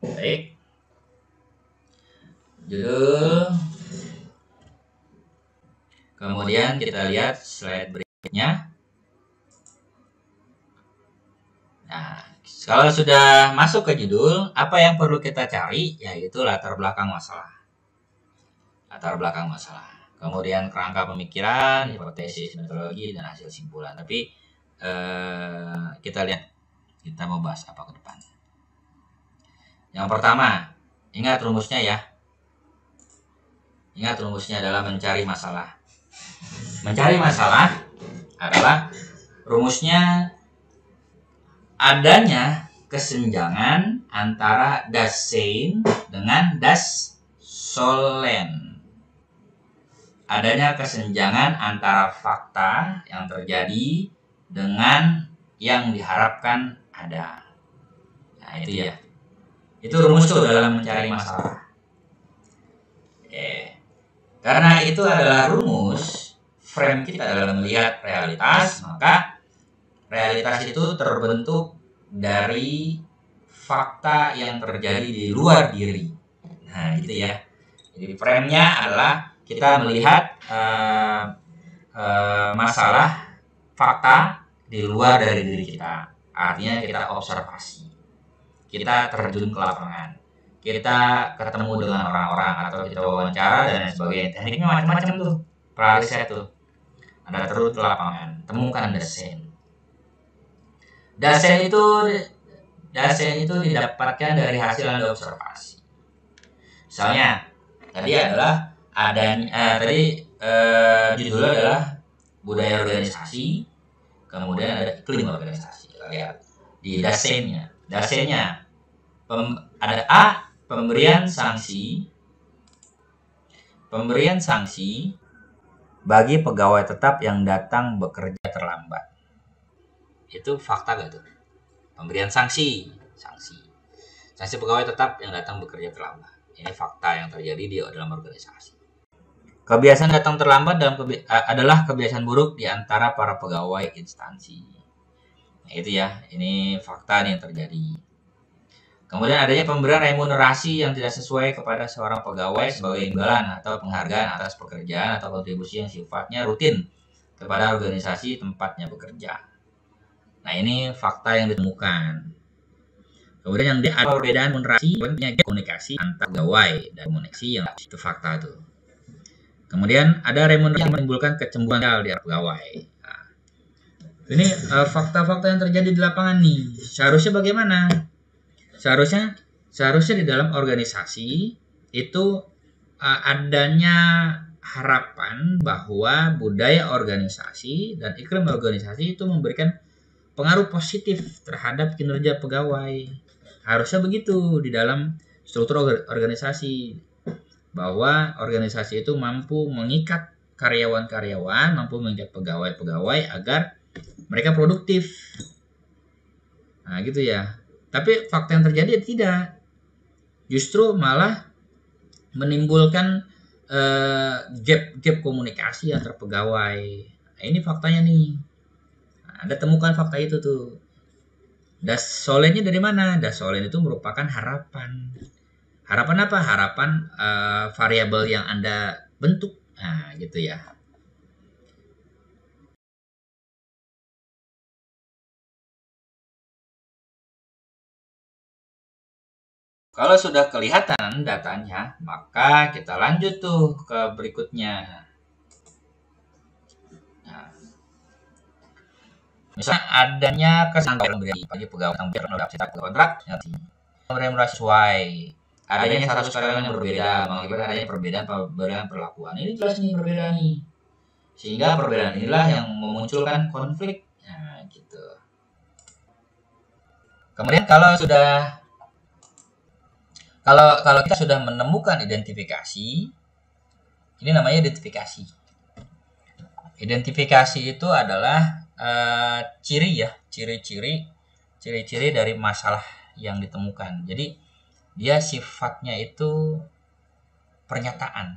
Baik. Judul. Kemudian kita lihat slide berikutnya. Nah, kalau sudah masuk ke judul, apa yang perlu kita cari? Yaitu latar belakang masalah. Latar belakang masalah. Kemudian kerangka pemikiran, hipotesis, metodologi, dan hasil simpulan. Tapi kita lihat, kita mau bahas apa ke depan. Yang pertama, ingat rumusnya ya. Ingat rumusnya adalah mencari masalah. Mencari masalah adalah rumusnya adanya kesenjangan antara das Sein dengan das Sollen. Adanya kesenjangan antara fakta yang terjadi dengan yang diharapkan ada. Nah, itu ya. Itu rumus tuh dalam mencari masalah. Oke. Karena itu adalah rumus frame kita dalam melihat realitas, maka realitas itu terbentuk dari fakta yang terjadi di luar diri. Nah, gitu ya. Jadi frame-nya adalah kita melihat masalah fakta di luar dari diri kita. Artinya kita observasi. Kita terjun ke lapangan. Kita ketemu dengan orang-orang atau kita wawancara dan sebagainya. Tekniknya macam-macam tuh. Riset tuh. Anda terus ke lapangan, temukan dasen. Dasen itu didapatkan dari hasil Anda observasi. Misalnya, tadi adalah judulnya adalah budaya organisasi, kemudian ada iklim organisasi. Kita lihat di dasennya. Dasennya ada A, pemberian sanksi bagi pegawai tetap yang datang bekerja terlambat. Itu fakta gak tuh? Pemberian sanksi pegawai tetap yang datang bekerja terlambat. Ini fakta yang terjadi di dalam organisasi. Kebiasaan datang terlambat adalah kebiasaan buruk di antara para pegawai instansi. Nah, itu ya, ini fakta yang terjadi. Kemudian adanya pemberian remunerasi yang tidak sesuai kepada seorang pegawai sebagai imbalan atau penghargaan atas pekerjaan atau kontribusi yang sifatnya rutin kepada organisasi tempatnya bekerja. Nah, ini fakta yang ditemukan. Kemudian yang ada perbedaan remunerasi, komunikasi antar pegawai dan komunikasi yang itu fakta itu. Kemudian ada remunerasi yang menimbulkan kecemburuan di antara pegawai. Nah, Ini fakta-fakta yang terjadi di lapangan nih. Seharusnya bagaimana? Seharusnya di dalam organisasi itu adanya harapan bahwa budaya organisasi dan iklim organisasi itu memberikan pengaruh positif terhadap kinerja pegawai. Harusnya begitu di dalam struktur organisasi, bahwa organisasi itu mampu mengikat karyawan-karyawan, mampu mengikat pegawai-pegawai agar mereka produktif. Nah, gitu ya. Tapi fakta yang terjadi tidak. Justru malah menimbulkan gap komunikasi antar pegawai. Nah, ini faktanya nih. Nah, Anda temukan fakta itu tuh. Dasolennya dari mana? Dasolen itu merupakan harapan. Harapan apa? Harapan variabel yang Anda bentuk. Nah, gitu ya. Kalau sudah kelihatan datanya, maka kita lanjut tuh ke berikutnya. Nah, misalnya adanya kesangkauan bagi pegawai tanggung jawab cetak kontrak, pemerintah sesuai. Adanya status karyawan yang berbeda, mengakibatkan adanya perbedaan perlakuan. Ini jelas nih perbedaan nih. Sehingga perbedaan inilah yang memunculkan konflik. Nah, gitu. Kemudian kalau kita sudah menemukan identifikasi, ini namanya identifikasi. Identifikasi itu adalah ciri-ciri dari masalah yang ditemukan. Jadi dia sifatnya itu pernyataan.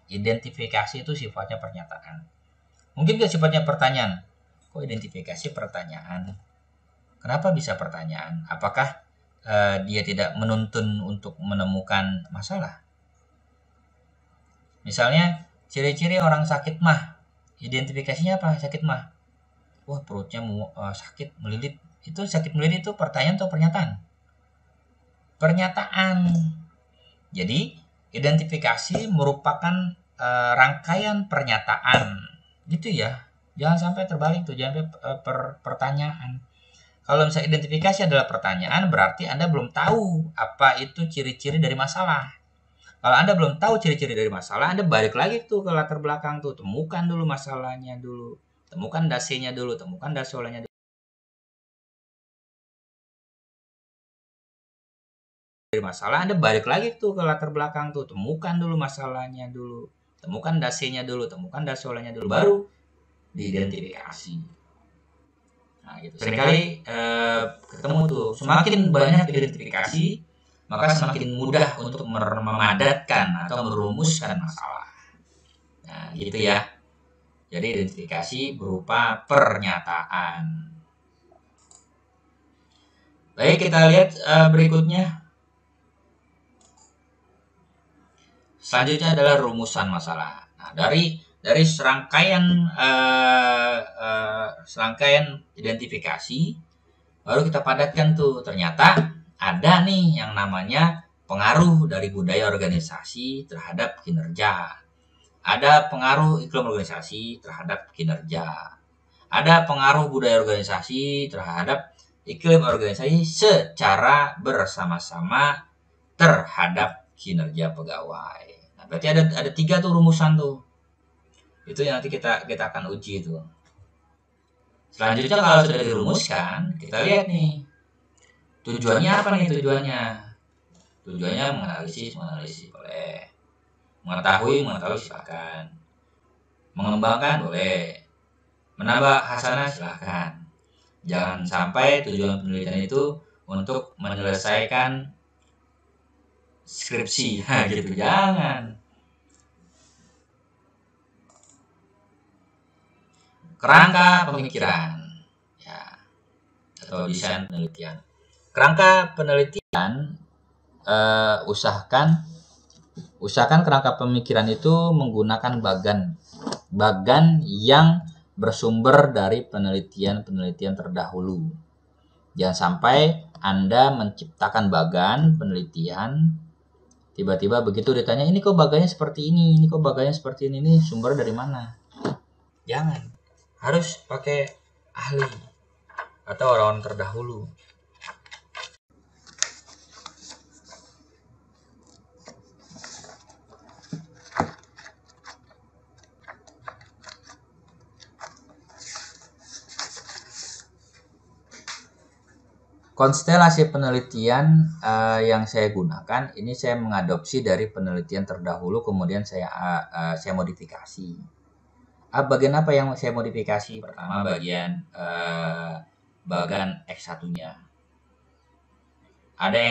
Identifikasi itu sifatnya pernyataan. Mungkin gak sifatnya pertanyaan. Kok identifikasi pertanyaan? Kenapa bisa pertanyaan? Apakah dia tidak menuntun untuk menemukan masalah? Misalnya ciri-ciri orang sakit mah, identifikasinya apa? Sakit mah, wah perutnya sakit melilit. Itu sakit melilit itu pertanyaan atau pernyataan? Pernyataan. Jadi identifikasi merupakan rangkaian pernyataan, gitu ya. Jangan sampai terbalik tuh, jangan sampai pertanyaan. Kalau misalnya identifikasi adalah pertanyaan, berarti Anda belum tahu apa itu ciri-ciri dari masalah. Kalau Anda belum tahu ciri-ciri dari masalah, Anda balik lagi tuh ke latar belakang tuh, temukan dulu masalahnya dulu, temukan dasenya dulu, temukan dasolanya dulu. Dari masalah, Anda balik lagi tuh ke latar belakang tuh, temukan dulu masalahnya dulu, temukan dasenya dulu, temukan dasolanya dulu, baru diidentifikasi. Nah, gitu. Seringkali ketemu tuh, semakin banyak identifikasi, maka semakin mudah untuk memadatkan atau merumuskan masalah. Nah, gitu ya. Jadi identifikasi berupa pernyataan. Baik, kita lihat berikutnya. Selanjutnya adalah rumusan masalah. Nah, dari serangkaian identifikasi, baru kita padatkan tuh, ternyata ada nih yang namanya pengaruh dari budaya organisasi terhadap kinerja. Ada pengaruh iklim organisasi terhadap kinerja. Ada pengaruh budaya organisasi terhadap iklim organisasi secara bersama-sama terhadap kinerja pegawai. Nah, berarti ada 3 tuh rumusan tuh. Itu yang nanti kita akan uji itu. Selanjutnya kalau sudah dirumuskan, kita lihat nih. Tujuannya apa nih tujuannya? Tujuannya menganalisis boleh. Mengetahui silakan. Mengembangkan boleh. Menambah hasanah silakan. Jangan sampai tujuan penelitian itu untuk menyelesaikan skripsi, gitu, jangan. Kerangka pemikiran, ya, atau desain penelitian. Kerangka penelitian, usahakan kerangka pemikiran itu menggunakan bagan yang bersumber dari penelitian terdahulu. Jangan sampai Anda menciptakan bagan penelitian, tiba-tiba begitu ditanya, ini kok baganya seperti ini kok baganya seperti ini sumber dari mana? Jangan. Harus pakai ahli atau orang-orang terdahulu. Konstelasi penelitian yang saya gunakan ini saya mengadopsi dari penelitian terdahulu, kemudian saya modifikasi. Bagian apa yang saya modifikasi? Pertama bagian X1-nya. Ada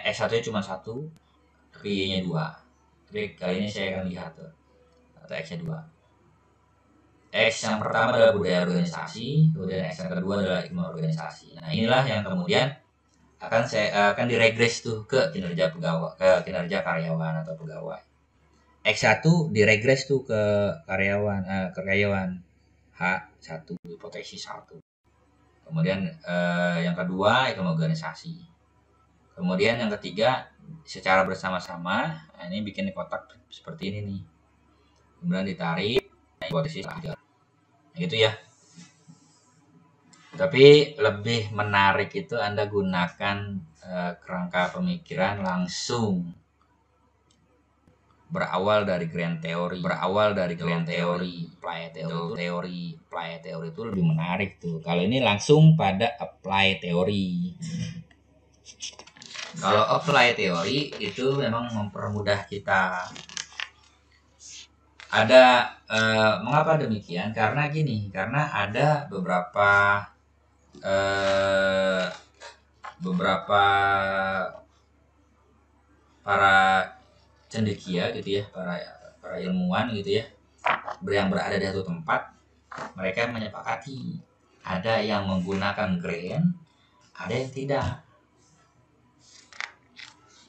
X1-nya cuma 1, tapi Y-nya 2. Tapi kali ini saya akan lihat tuh, atau X-nya 2. X yang pertama adalah budaya organisasi, kemudian X yang kedua adalah ilmu organisasi. Nah, inilah yang kemudian akan diregres tuh ke kinerja pegawai, ke kinerja karyawan atau pegawai. X1 diregres tuh ke karyawan H1, hipotesis 1. Kemudian yang kedua ilmu organisasi. Kemudian yang ketiga secara bersama-sama. Nah, ini bikin kotak seperti ini nih. Kemudian ditarik hipotesis 3. Nah, gitu ya. Tapi lebih menarik itu Anda gunakan kerangka pemikiran langsung berawal dari grand teori, apply teori itu lebih menarik tuh. Kalau ini langsung pada apply teori. Kalau apply teori itu memang mempermudah kita. Ada mengapa demikian? Karena gini, karena ada beberapa para cendekia gitu ya, para ilmuwan gitu ya, yang berada di satu tempat, mereka menyepakati ada yang menggunakan grand, ada yang tidak.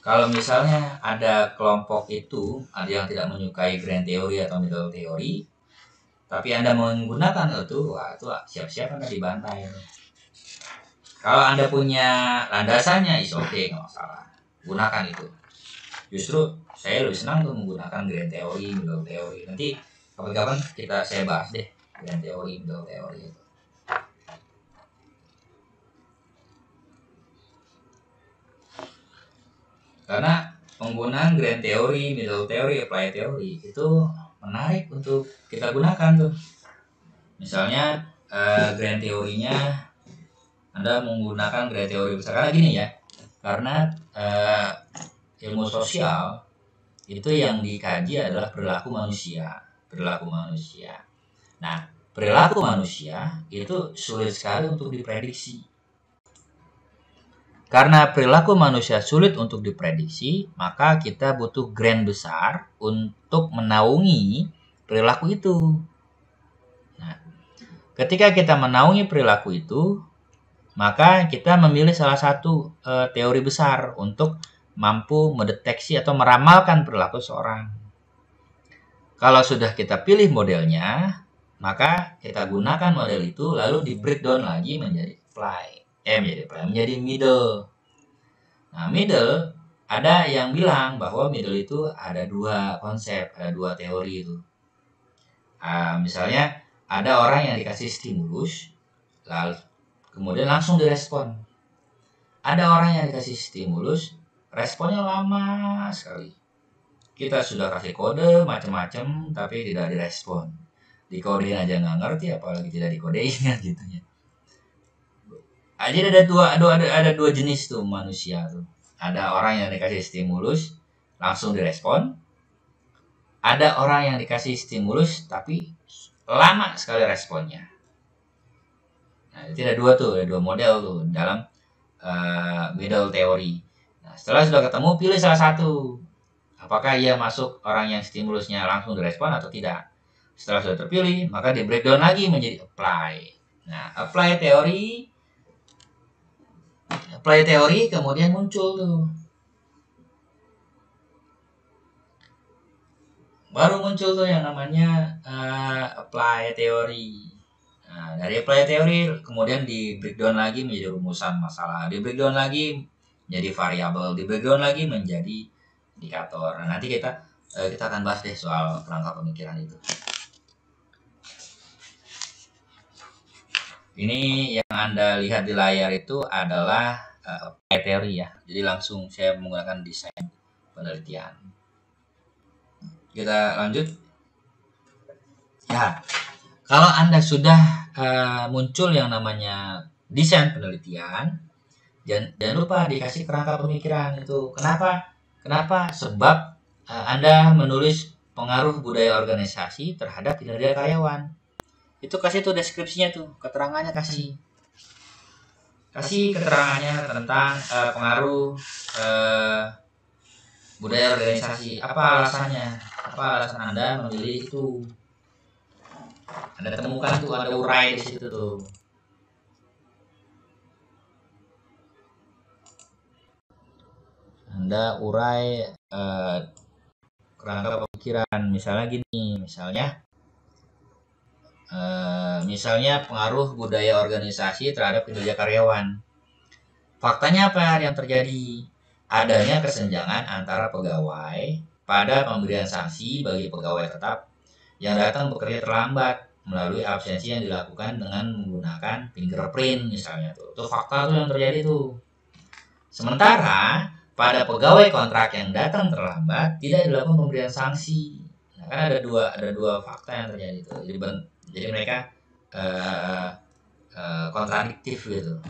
Kalau misalnya ada kelompok itu, ada yang tidak menyukai grand teori atau middle teori, tapi Anda menggunakan itu, wah itu siap-siap Anda dibantai. Kalau Anda punya landasannya, is okay, nggak masalah, gunakan itu. Justru saya lebih senang tuh menggunakan grand teori, middle teori. Nanti kapan-kapan saya bahas deh grand teori, middle teori itu. Karena penggunaan grand teori, middle teori, apply teori itu menarik untuk kita gunakan tuh. Misalnya grand teorinya Anda menggunakan grand teori besar, karena gini ya, karena ilmu sosial itu yang dikaji adalah perilaku manusia. Nah, perilaku manusia itu sulit sekali untuk diprediksi. Karena perilaku manusia sulit untuk diprediksi, maka kita butuh grand besar untuk menaungi perilaku itu. Nah, ketika kita menaungi perilaku itu, maka kita memilih salah satu teori besar untuk mampu mendeteksi atau meramalkan perilaku seorang. Kalau sudah kita pilih modelnya, maka kita gunakan model itu lalu di breakdown lagi menjadi menjadi middle. Nah, middle ada yang bilang bahwa middle itu ada 2 konsep, ada 2 teori itu. Misalnya ada orang yang dikasih stimulus, lalu kemudian langsung direspon. Ada orang yang dikasih stimulus, responnya lama sekali. Kita sudah kasih kode macam-macam, tapi tidak direspon. Dikodein aja nggak ngerti, apalagi tidak dikodein gitu ya. Jadi ada dua jenis tuh manusia tuh. Ada orang yang dikasih stimulus langsung direspon. Ada orang yang dikasih stimulus tapi lama sekali responnya. Nah, itu ada dua model tuh dalam middle teori. Nah, setelah sudah ketemu, pilih salah satu. Apakah ia masuk orang yang stimulusnya langsung direspon atau tidak? Setelah sudah terpilih, maka di breakdown lagi menjadi apply. Nah, apply teori kemudian muncul tuh. Baru muncul tuh yang namanya apply teori. Nah, dari apply teori kemudian di breakdown lagi menjadi rumusan masalah, di breakdown lagi menjadi variabel, di breakdown lagi menjadi indikator. Nah, nanti kita akan bahas deh soal kerangka pemikiran itu. Ini yang Anda lihat di layar itu adalah teori ya. Jadi langsung saya menggunakan desain penelitian. Kita lanjut. Ya, kalau Anda sudah muncul yang namanya desain penelitian, jangan lupa dikasih kerangka pemikiran itu. Kenapa? Sebab Anda menulis pengaruh budaya organisasi terhadap kinerja karyawan. Itu kasih tuh deskripsinya tuh, keterangannya kasih keterangannya tentang pengaruh budaya organisasi. Apa alasan Anda memilih itu. Anda temukan tuh, ada urai di situ tuh. Anda urai kerangka pemikiran, misalnya gini, misalnya pengaruh budaya organisasi terhadap kinerja karyawan. Faktanya apa yang terjadi? Adanya kesenjangan antara pegawai pada pemberian sanksi bagi pegawai tetap yang datang bekerja terlambat melalui absensi yang dilakukan dengan menggunakan fingerprint misalnya tuh. Itu fakta tuh yang terjadi tuh. Sementara pada pegawai kontrak yang datang terlambat tidak dilakukan pemberian sanksi. Nah, kan ada dua fakta yang terjadi tuh. Jadi mereka kontradiktif gitu.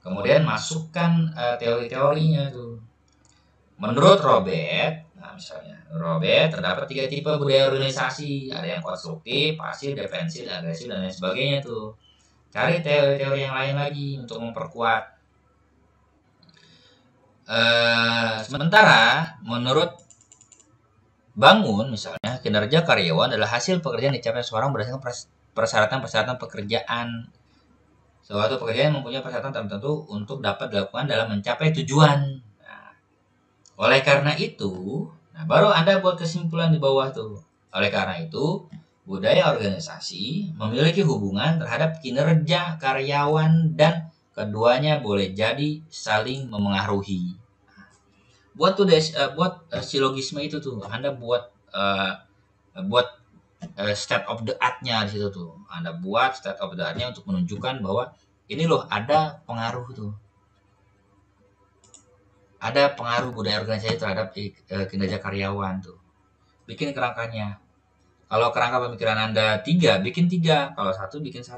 Kemudian masukkan teori-teorinya tuh. Menurut Robert, misalnya Robert terdapat 3 tipe budaya organisasi, ada yang konstruktif, pasif, defensif, agresif, dan lain sebagainya tuh. Cari teori-teori yang lain lagi untuk memperkuat. Sementara menurut Bangun misalnya, kinerja karyawan adalah hasil pekerjaan dicapai seorang berdasarkan persyaratan pekerjaan. Suatu pekerjaan mempunyai persyaratan tertentu untuk dapat dilakukan dalam mencapai tujuan. Nah, oleh karena itu, baru Anda buat kesimpulan di bawah tuh. Oleh karena itu, budaya organisasi memiliki hubungan terhadap kinerja karyawan dan keduanya boleh jadi saling memengaruhi. Buat tuh silogisme itu tuh. Anda buat state of the art-nya di situ tuh. Anda buat state of the art-nya untuk menunjukkan bahwa ini loh ada pengaruh tuh. Ada pengaruh budaya organisasi terhadap kinerja karyawan tuh. Bikin kerangkanya. Kalau kerangka pemikiran Anda 3, bikin 3. Kalau 1, bikin 1.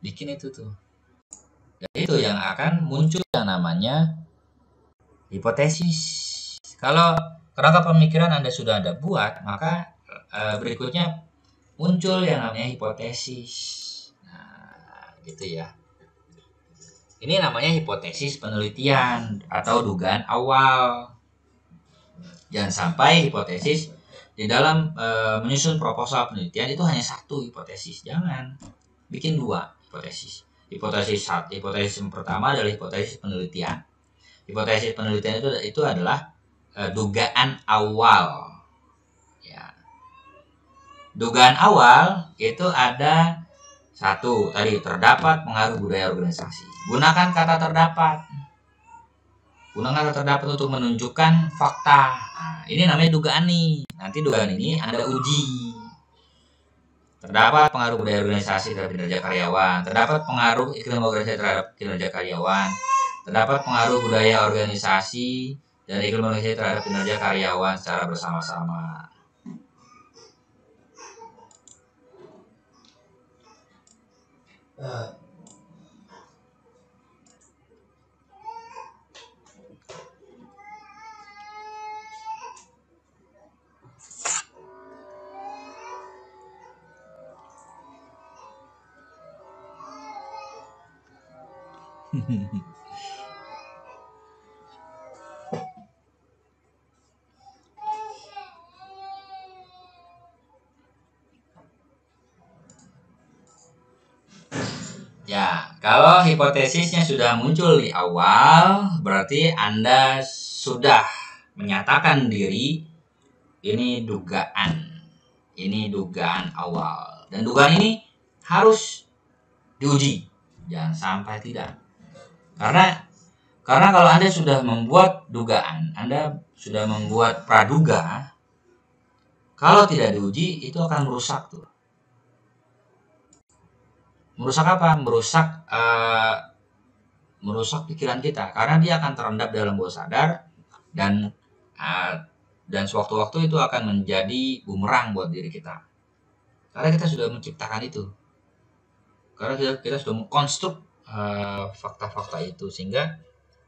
Bikin itu tuh. Dan itu yang akan muncul yang namanya hipotesis. Kalau kerangka pemikiran Anda sudah Anda buat, maka berikutnya muncul yang namanya hipotesis. Nah, gitu ya. Ini namanya hipotesis penelitian atau dugaan awal. Jangan sampai hipotesis di dalam menyusun proposal penelitian itu hanya 1 hipotesis. Jangan. Bikin 2 hipotesis. Hipotesis yang pertama adalah hipotesis penelitian. Hipotesis penelitian itu adalah dugaan awal. Ya. Dugaan awal itu ada 1 tadi, terdapat pengaruh budaya organisasi. Gunakan kata terdapat. Gunakan kata terdapat untuk menunjukkan fakta. Nah, ini namanya dugaan nih. Nanti dugaan ini Anda uji. Terdapat pengaruh budaya organisasi terhadap kinerja karyawan. Terdapat pengaruh iklim organisasi terhadap kinerja karyawan. Terdapat pengaruh budaya organisasi dan iklim organisasi terhadap kinerja karyawan secara bersama-sama. Ya, kalau hipotesisnya sudah muncul di awal, berarti Anda sudah menyatakan diri ini dugaan. Ini dugaan awal. Dan dugaan ini harus diuji. Jangan sampai tidak. Karena kalau Anda sudah membuat dugaan, Anda sudah membuat praduga, kalau tidak diuji itu akan merusak tuh. Merusak apa? Merusak pikiran kita karena dia akan terendap dalam bawah sadar dan uh, dan sewaktu-waktu itu akan menjadi bumerang buat diri kita. Karena kita sudah menciptakan itu. Karena kita sudah mengkonstruk fakta-fakta itu sehingga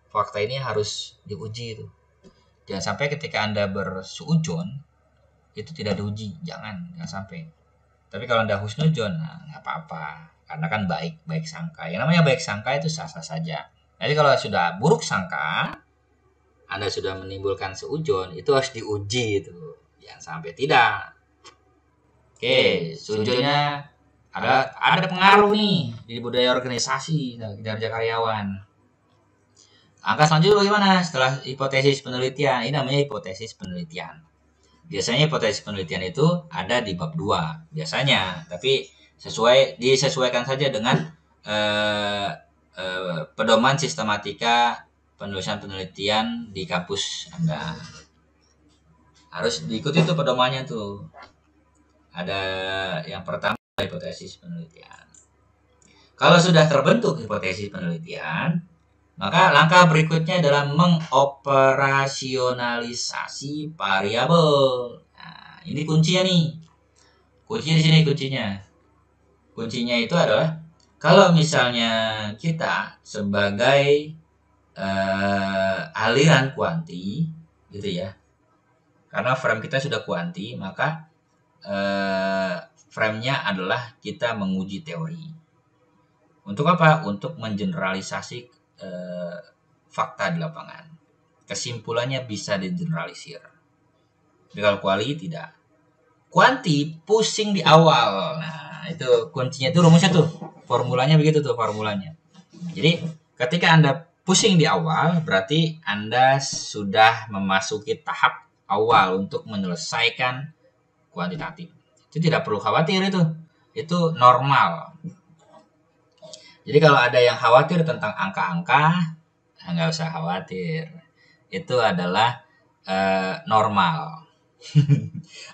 fakta ini harus diuji itu. Jangan sampai ketika Anda bersuudzon itu tidak diuji, jangan sampai. Tapi kalau Anda husnudzon, nah nggak apa-apa, karena kan baik sangka. Yang namanya baik sangka itu sah-sah saja. Jadi kalau sudah buruk sangka, Anda sudah menimbulkan seudzon, itu harus diuji itu. Jangan sampai tidak. Oke, seudzonnya ada pengaruh nih di budaya organisasi, kinerja karyawan. Angka selanjutnya bagaimana setelah hipotesis penelitian? Ini namanya hipotesis penelitian. Biasanya hipotesis penelitian itu ada di bab 2 biasanya, tapi disesuaikan saja dengan pedoman sistematika penulisan penelitian di kampus Anda. Harus diikuti tuh pedomannya tuh. Ada yang pertama hipotesis penelitian. Kalau sudah terbentuk hipotesis penelitian, maka langkah berikutnya adalah mengoperasionalisasi variabel. Nah, ini kuncinya nih. Kuncinya di sini kuncinya. Kuncinya itu adalah kalau misalnya kita sebagai aliran kuanti gitu ya. Karena frame kita sudah kuanti, maka frame-nya adalah kita menguji teori. Untuk apa? Untuk mengeneralisasi fakta di lapangan. Kesimpulannya bisa digeneralisir. Tapi kalau kuali tidak. Kuanti pusing di awal. Nah, itu kuncinya, itu rumusnya tuh. Formulanya begitu tuh formulanya. Jadi ketika Anda pusing di awal, berarti Anda sudah memasuki tahap awal untuk menyelesaikan kuantitatif. Itu tidak perlu khawatir itu. Itu normal. Jadi kalau ada yang khawatir tentang angka-angka, nggak usah khawatir. Itu adalah normal.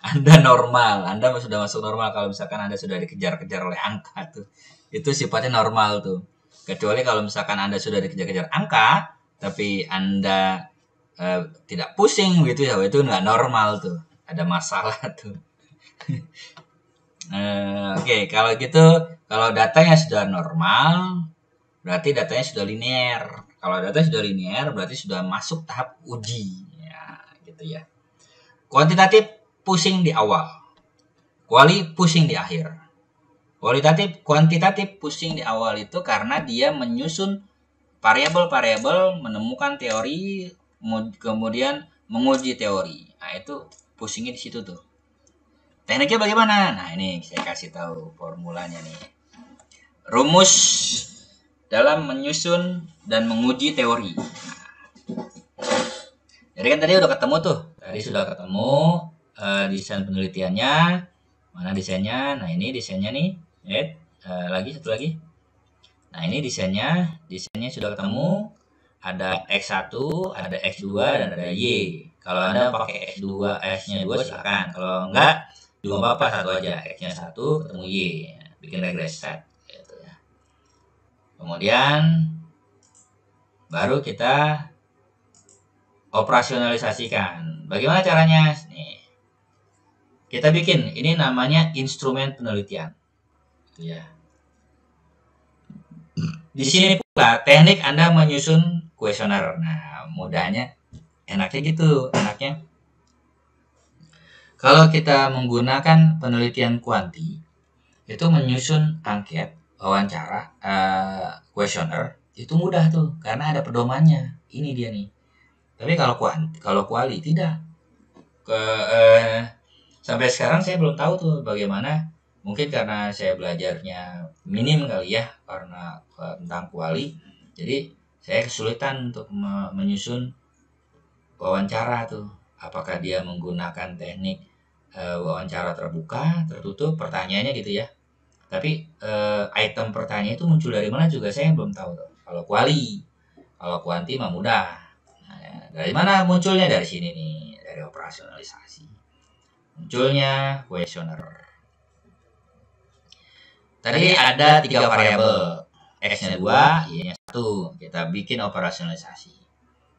Anda normal. Anda sudah masuk normal kalau misalkan Anda sudah dikejar-kejar oleh angka tuh. Itu sifatnya normal tuh. Kecuali kalau misalkan Anda sudah dikejar-kejar angka, tapi Anda tidak pusing gitu ya, itu nggak normal tuh. Ada masalah tuh. Oke, kalau gitu, kalau datanya sudah normal, berarti datanya sudah linear. Kalau data sudah linear, berarti sudah masuk tahap uji, ya, gitu ya. Kuantitatif pusing di awal, kuali pusing di akhir. Kuantitatif pusing di awal itu karena dia menyusun variabel-variabel, menemukan teori, kemudian menguji teori. Nah, itu pusingnya di situ tuh. Tekniknya bagaimana? Nah, ini saya kasih tahu formulanya nih. Rumus dalam menyusun dan menguji teori. Jadi kan tadi udah ketemu tuh. Tadi sudah ketemu desain penelitiannya. Mana desainnya? Nah, ini desainnya nih. Lagi satu lagi. Nah, ini desainnya sudah ketemu. Ada X1, ada X2, dan ada Y. Kalau Anda pakai X2, X-nya 2 silakan. Kalau enggak, juga apa-apa, satu aja. X-nya 1 ketemu Y. Bikin regress set. Gitu ya. Kemudian baru kita operasionalisasikan. Bagaimana caranya? Nih. Kita bikin, ini namanya instrumen penelitian. Gitu ya. Di sini pula teknik Anda menyusun kuesioner. Nah, mudahnya enaknya gitu, enaknya. Kalau kita menggunakan penelitian kuanti, itu menyusun angket, wawancara, kuesioner, itu mudah tuh, karena ada pedomannya. Ini dia nih. Tapi kalau kuali tidak. Sampai sekarang saya belum tahu tuh bagaimana. Mungkin karena saya belajarnya minim kali ya, karena tentang kuali. Jadi saya kesulitan untuk menyusun wawancara tuh. Apakah dia menggunakan teknik wawancara terbuka, tertutup, pertanyaannya gitu ya. Tapi item pertanyaan itu muncul dari mana juga saya belum tahu tuh. Kalau kuali, kalau kuanti mah mudah. Nah, dari mana munculnya? Dari sini nih, dari operasionalisasi. Munculnya kuesioner. Tadi ada 3 variabel, X-nya 2, Y-nya 1. Kita bikin operasionalisasi.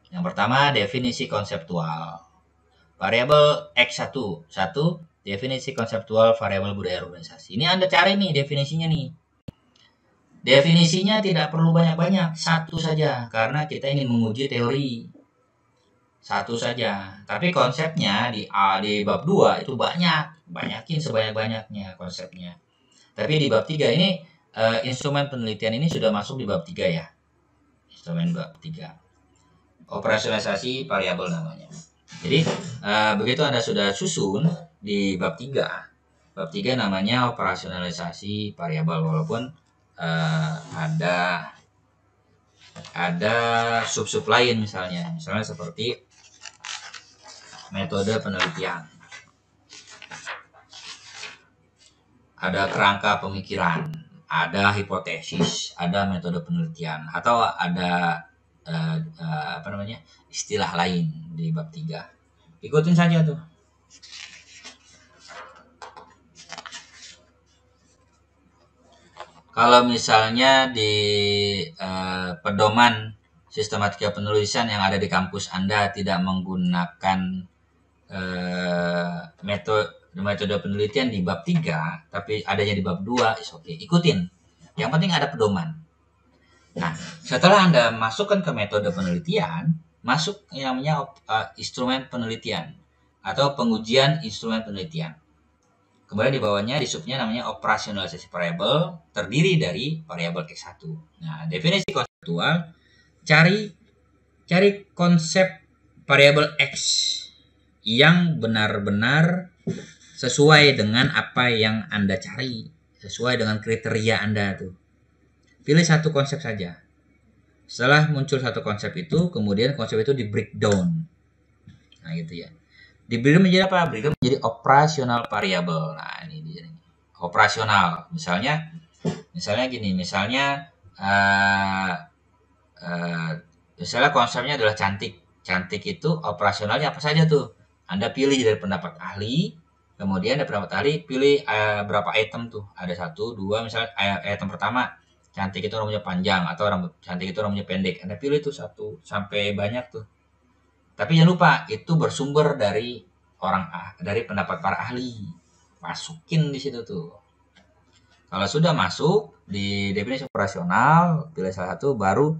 Yang pertama, definisi konseptual. Variabel X1, 1, definisi konseptual variabel budaya organisasi. Ini Anda cari nih definisinya nih. Definisinya tidak perlu banyak-banyak, satu saja, karena kita ingin menguji teori. Satu saja. Tapi konsepnya di bab 2 itu banyakin sebanyak-banyaknya konsepnya. Tapi di bab 3 ini instrumen penelitian ini sudah masuk di bab 3 ya. Instrumen bab 3. Operasionalisasi variabel namanya. Jadi begitu Anda sudah susun di bab 3. Bab 3 namanya operasionalisasi variabel, walaupun ada sub-sub lain misalnya seperti metode penelitian. Ada kerangka pemikiran, ada hipotesis, ada metode penelitian, atau ada istilah lain di bab 3. Ikutin saja tuh. Kalau misalnya di pedoman sistematika penulisan yang ada di kampus Anda tidak menggunakan metode penelitian di bab 3, tapi adanya di bab 2, oke, ikutin. Yang penting ada pedoman. Nah, setelah Anda masukkan ke metode penelitian, masuk yang namanya instrumen penelitian atau pengujian instrumen penelitian. Kemudian di bawahnya di subnya namanya operasionalisasi variabel, terdiri dari variabel X1. Nah, definisi konseptual, cari konsep variabel X yang benar-benar sesuai dengan apa yang Anda cari, sesuai dengan kriteria Anda tuh. Pilih satu konsep saja. Setelah muncul satu konsep itu, kemudian konsep itu di breakdown. Nah, gitu ya. Di breakdown menjadi apa? Breakdown menjadi operasional variabel. Nah, ini dia. Operasional. Misalnya gini, misalnya konsepnya adalah cantik. Cantik itu operasionalnya apa saja tuh? Anda pilih dari pendapat ahli, kemudian dari pendapat ahli pilih berapa item tuh. Ada 1, 2, misalnya item pertama, cantik itu rambutnya panjang atau cantik itu rambutnya pendek. Anda pilih tuh 1 sampai banyak tuh. Tapi jangan lupa itu bersumber dari dari pendapat para ahli. Masukin di situ tuh. Kalau sudah masuk di definisi operasional, pilih salah satu, baru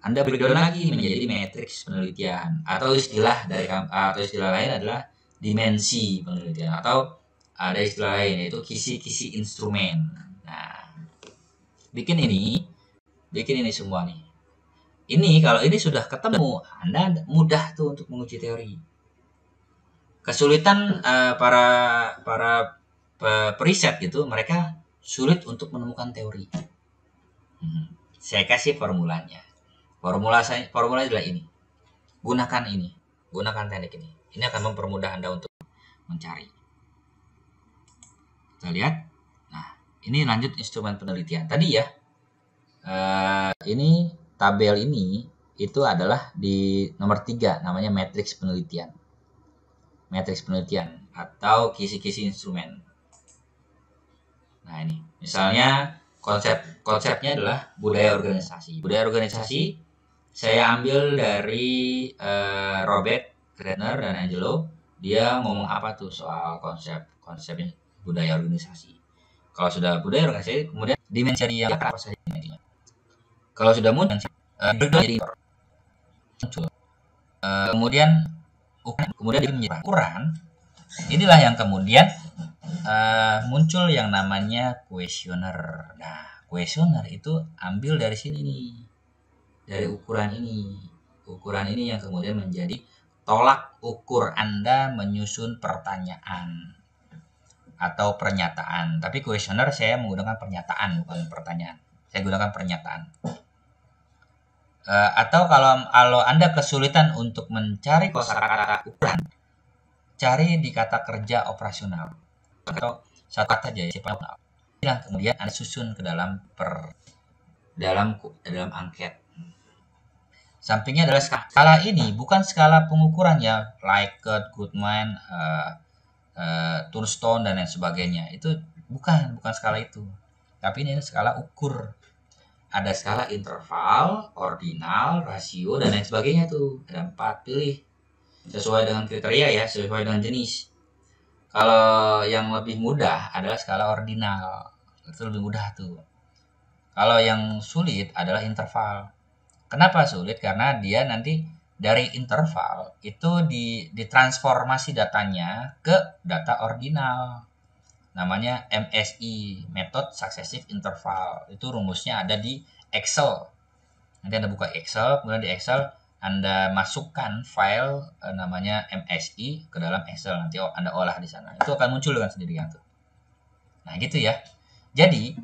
Anda breakdown lagi menjadi matriks penelitian, atau istilah lain adalah dimensi penelitian, atau ada istilah lain yaitu kisi-kisi instrumen. Nah, bikin ini semua nih. Ini kalau ini sudah ketemu, Anda mudah tuh untuk menguji teori. Kesulitan para periset gitu, mereka sulit untuk menemukan teori. Saya kasih formulanya. Formulanya adalah ini. Gunakan teknik ini. Ini akan mempermudah Anda untuk mencari. Kita lihat. Nah, ini lanjut instrumen penelitian. Tadi ya, ini tabel ini itu adalah di nomor 3, namanya matriks penelitian. Matriks penelitian atau kisi-kisi instrumen. Nah, ini misalnya konsepnya adalah budaya organisasi. Budaya organisasi saya ambil dari Robert Gretner dan Angelo. Dia ngomong apa tuh soal konsepnya budaya organisasi. Kalau sudah budaya organisasi, kemudian dimensi yang apa saja dimensinya. Kalau sudah muncul, kemudian dia menjadi ukuran. Inilah yang kemudian muncul yang namanya kuesioner. Nah, kuesioner itu ambil dari sini nih, dari ukuran ini. Ukuran ini yang kemudian menjadi tolak ukur Anda menyusun pertanyaan atau pernyataan. Tapi kuesioner saya menggunakan pernyataan, bukan pertanyaan. Saya gunakan pernyataan. Atau kalau Anda kesulitan untuk mencari kosakata ukuran, cari di kata kerja operasional atau satu kata aja ya, yang kemudian Anda susun ke dalam angket. Sampingnya adalah skala ini bukan skala pengukuran ya, Likert, Goodman, Thurstone dan lain sebagainya. Itu bukan skala itu. tapi ini skala ukur. Ada skala interval, ordinal, rasio, dan lain sebagainya tuh. Ada 4, pilih sesuai dengan kriteria ya, sesuai dengan jenis. Kalau yang lebih mudah adalah skala ordinal, itu lebih mudah tuh. Kalau yang sulit adalah interval. Kenapa sulit? Karena dia nanti dari interval itu ditransformasi datanya ke data ordinal. Namanya MSI, Method Successive Interval. Itu rumusnya ada di Excel. Nanti Anda buka Excel, kemudian di Excel Anda masukkan file namanya MSI ke dalam Excel. Nanti Anda olah di sana. Itu akan muncul dengan sendirinya tuh. Nah, gitu ya. Jadi,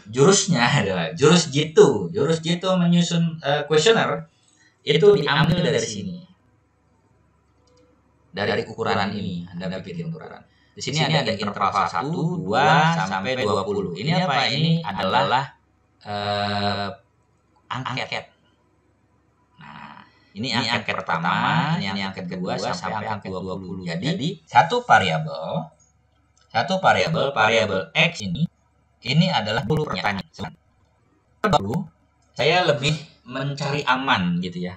jurusnya adalah jurus Jitu. Jurus Jitu menyusun kuesioner itu diambil dari sini. Dari ukuran ini, Anda bikin ukuran. Di sini ada interval 1, 2, sampai 20. Ini apa? Ini adalah angket. Nah, ini angket pertama, ini angket kedua, sampai angket 20. Jadi, satu variabel X ini adalah 10 pertanyaan. Baru, saya lebih mencari aman gitu ya.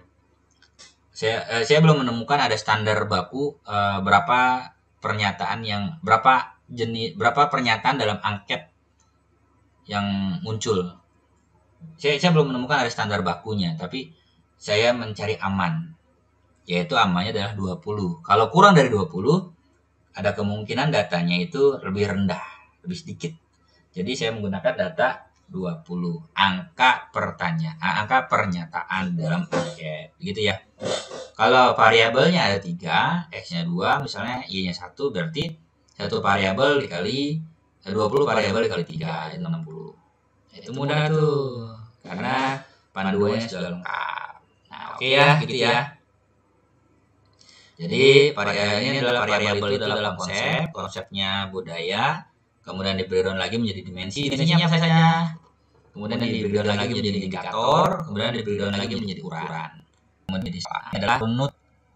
Saya belum menemukan ada standar baku berapa pernyataan dalam angket yang muncul. Saya belum menemukan ada standar bakunya, tapi saya mencari aman, yaitu amannya adalah 20. Kalau kurang dari 20, ada kemungkinan datanya itu lebih rendah, lebih sedikit. Jadi saya menggunakan data 20 angka pernyataan dalam angket, gitu ya. Kalau variabelnya ada 3, X-nya 2, misalnya Y-nya 1, berarti satu variabel dikali 20 variabel dikali 3, itu 60. Itu mudah tuh, karena panduannya sudah lengkap. Nah, oke ya, gitu ya. Jadi, ini adalah variabel itu dalam konsepnya budaya, kemudian di breakdown lagi menjadi dimensinya apa saja. Kemudian di breakdown lagi menjadi indikator, kemudian di breakdown lagi menjadi ukuran. Kemudian ini adalah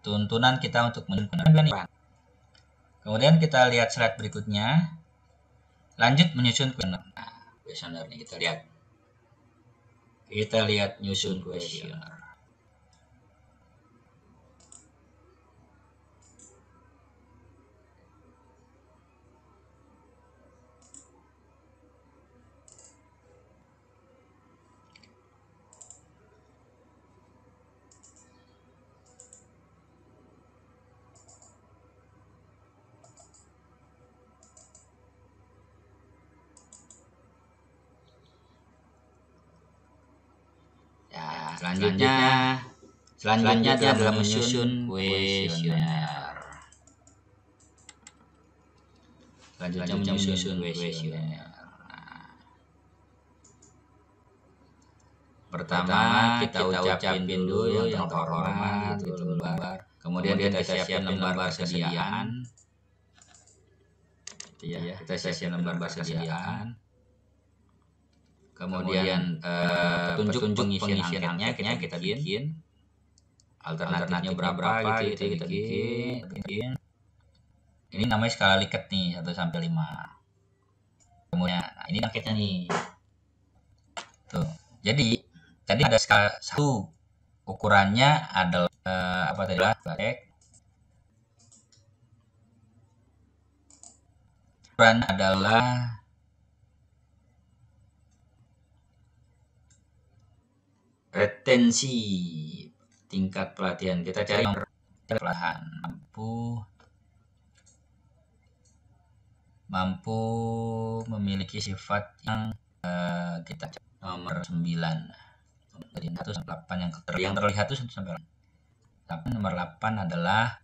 tuntunan kita untuk menyusun. Kemudian kita lihat slide berikutnya. Lanjut menyusun kuesioner. Nah, kuesioner nih kita lihat. Kita lihat nyusun kuesioner. Selanjutnya adalah menyusun kuesioner. Pertama kita ucapin dulu yang terhormat, lembar. Kemudian kita siapin lembar persediaan. Kita siapin lembar persediaan. Kemudian tunjuk pengisian angketnya kita bikin. Alternatifnya berapa gitu kita bikin. Ini namanya skala Likert nih, 1 sampai 5. Kemudian ini angketnya nih. Tuh. Jadi tadi ada skala 1. Ukurannya adalah ukurannya adalah retensi tingkat pelatihan. Kita cari pelatihan mampu memiliki sifat yang kita cari nomor 9 dari 1 sampai 8 yang terlihat itu 1 sampai 8. Tapi nomor 8 adalah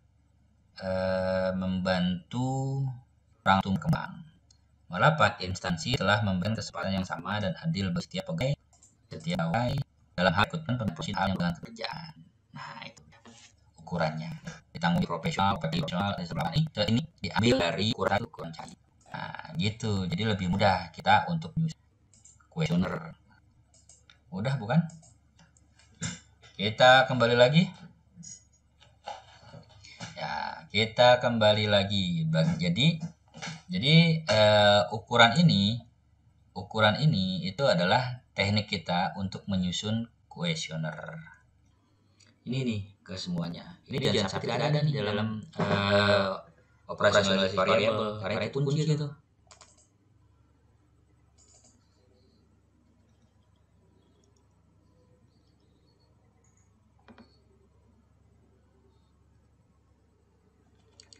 membantu orang tumbuh kembang. Nomor 8, instansi telah memberikan kesempatan yang sama dan adil bagi setiap pegawai dalam hal ikutkan pembersihan hal yang dengan pekerjaan. Nah, itu ukurannya. Ditanggung profesional, ini diambil dari ukuran cari. Nah, gitu. Jadi lebih mudah kita untuk kuesioner. Mudah bukan? Kita kembali lagi. Ya, kita kembali lagi. Jadi ukuran ini ukuran ini itu adalah teknik kita untuk menyusun kuesioner. Ini nih ke semuanya. Ini jangan sampai tidak ada nih dalam operasionalisasi variabel karena itu kunci gitu.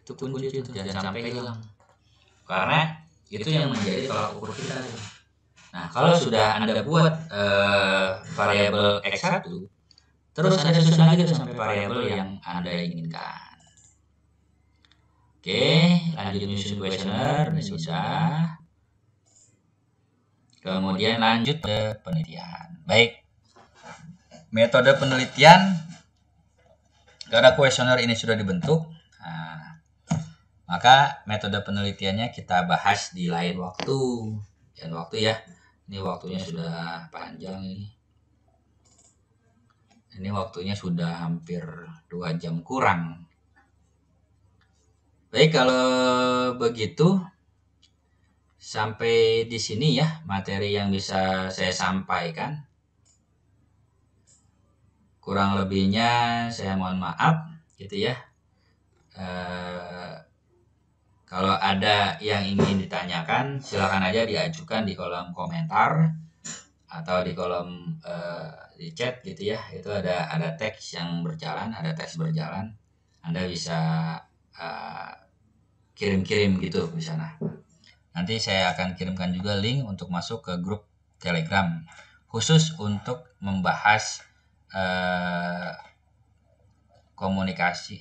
Itu kunci itu jangan sampai hilang. Karena itu yang menjadi tolak ukur kita. Nah, kalau sudah Anda buat variabel X1, terus Anda susun lagi tuh sampai variabel yang Anda inginkan. Oke, lanjut menyusun kuesioner, ini sudah. Kemudian lanjut ke penelitian. Baik, metode penelitian karena kuesioner ini sudah dibentuk, maka metode penelitiannya kita bahas di lain waktu. Dan waktu ya, ini waktunya sudah panjang ini. Ini waktunya sudah hampir 2 jam kurang. Baik, kalau begitu sampai di sini ya materi yang bisa saya sampaikan. Kurang lebihnya saya mohon maaf gitu ya. Kalau ada yang ingin ditanyakan, silakan aja diajukan di kolom komentar atau di kolom di chat gitu ya. Itu ada teks yang berjalan, ada teks berjalan. Anda bisa kirim-kirim gitu di sana. Nanti saya akan kirimkan juga link untuk masuk ke grup Telegram khusus untuk membahas komunikasi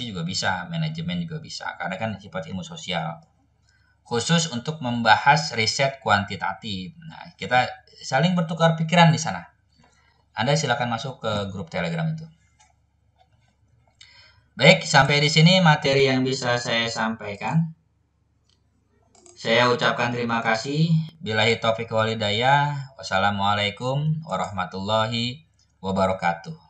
juga bisa, manajemen juga bisa, karena kan sifat ilmu sosial. Khusus untuk membahas riset kuantitatif. Nah, kita saling bertukar pikiran di sana. Anda silakan masuk ke grup Telegram itu. Baik, sampai di sini materi yang bisa saya sampaikan. Saya ucapkan terima kasih. Billahi taufiq wal hidayah. Wassalamualaikum warahmatullahi wabarakatuh.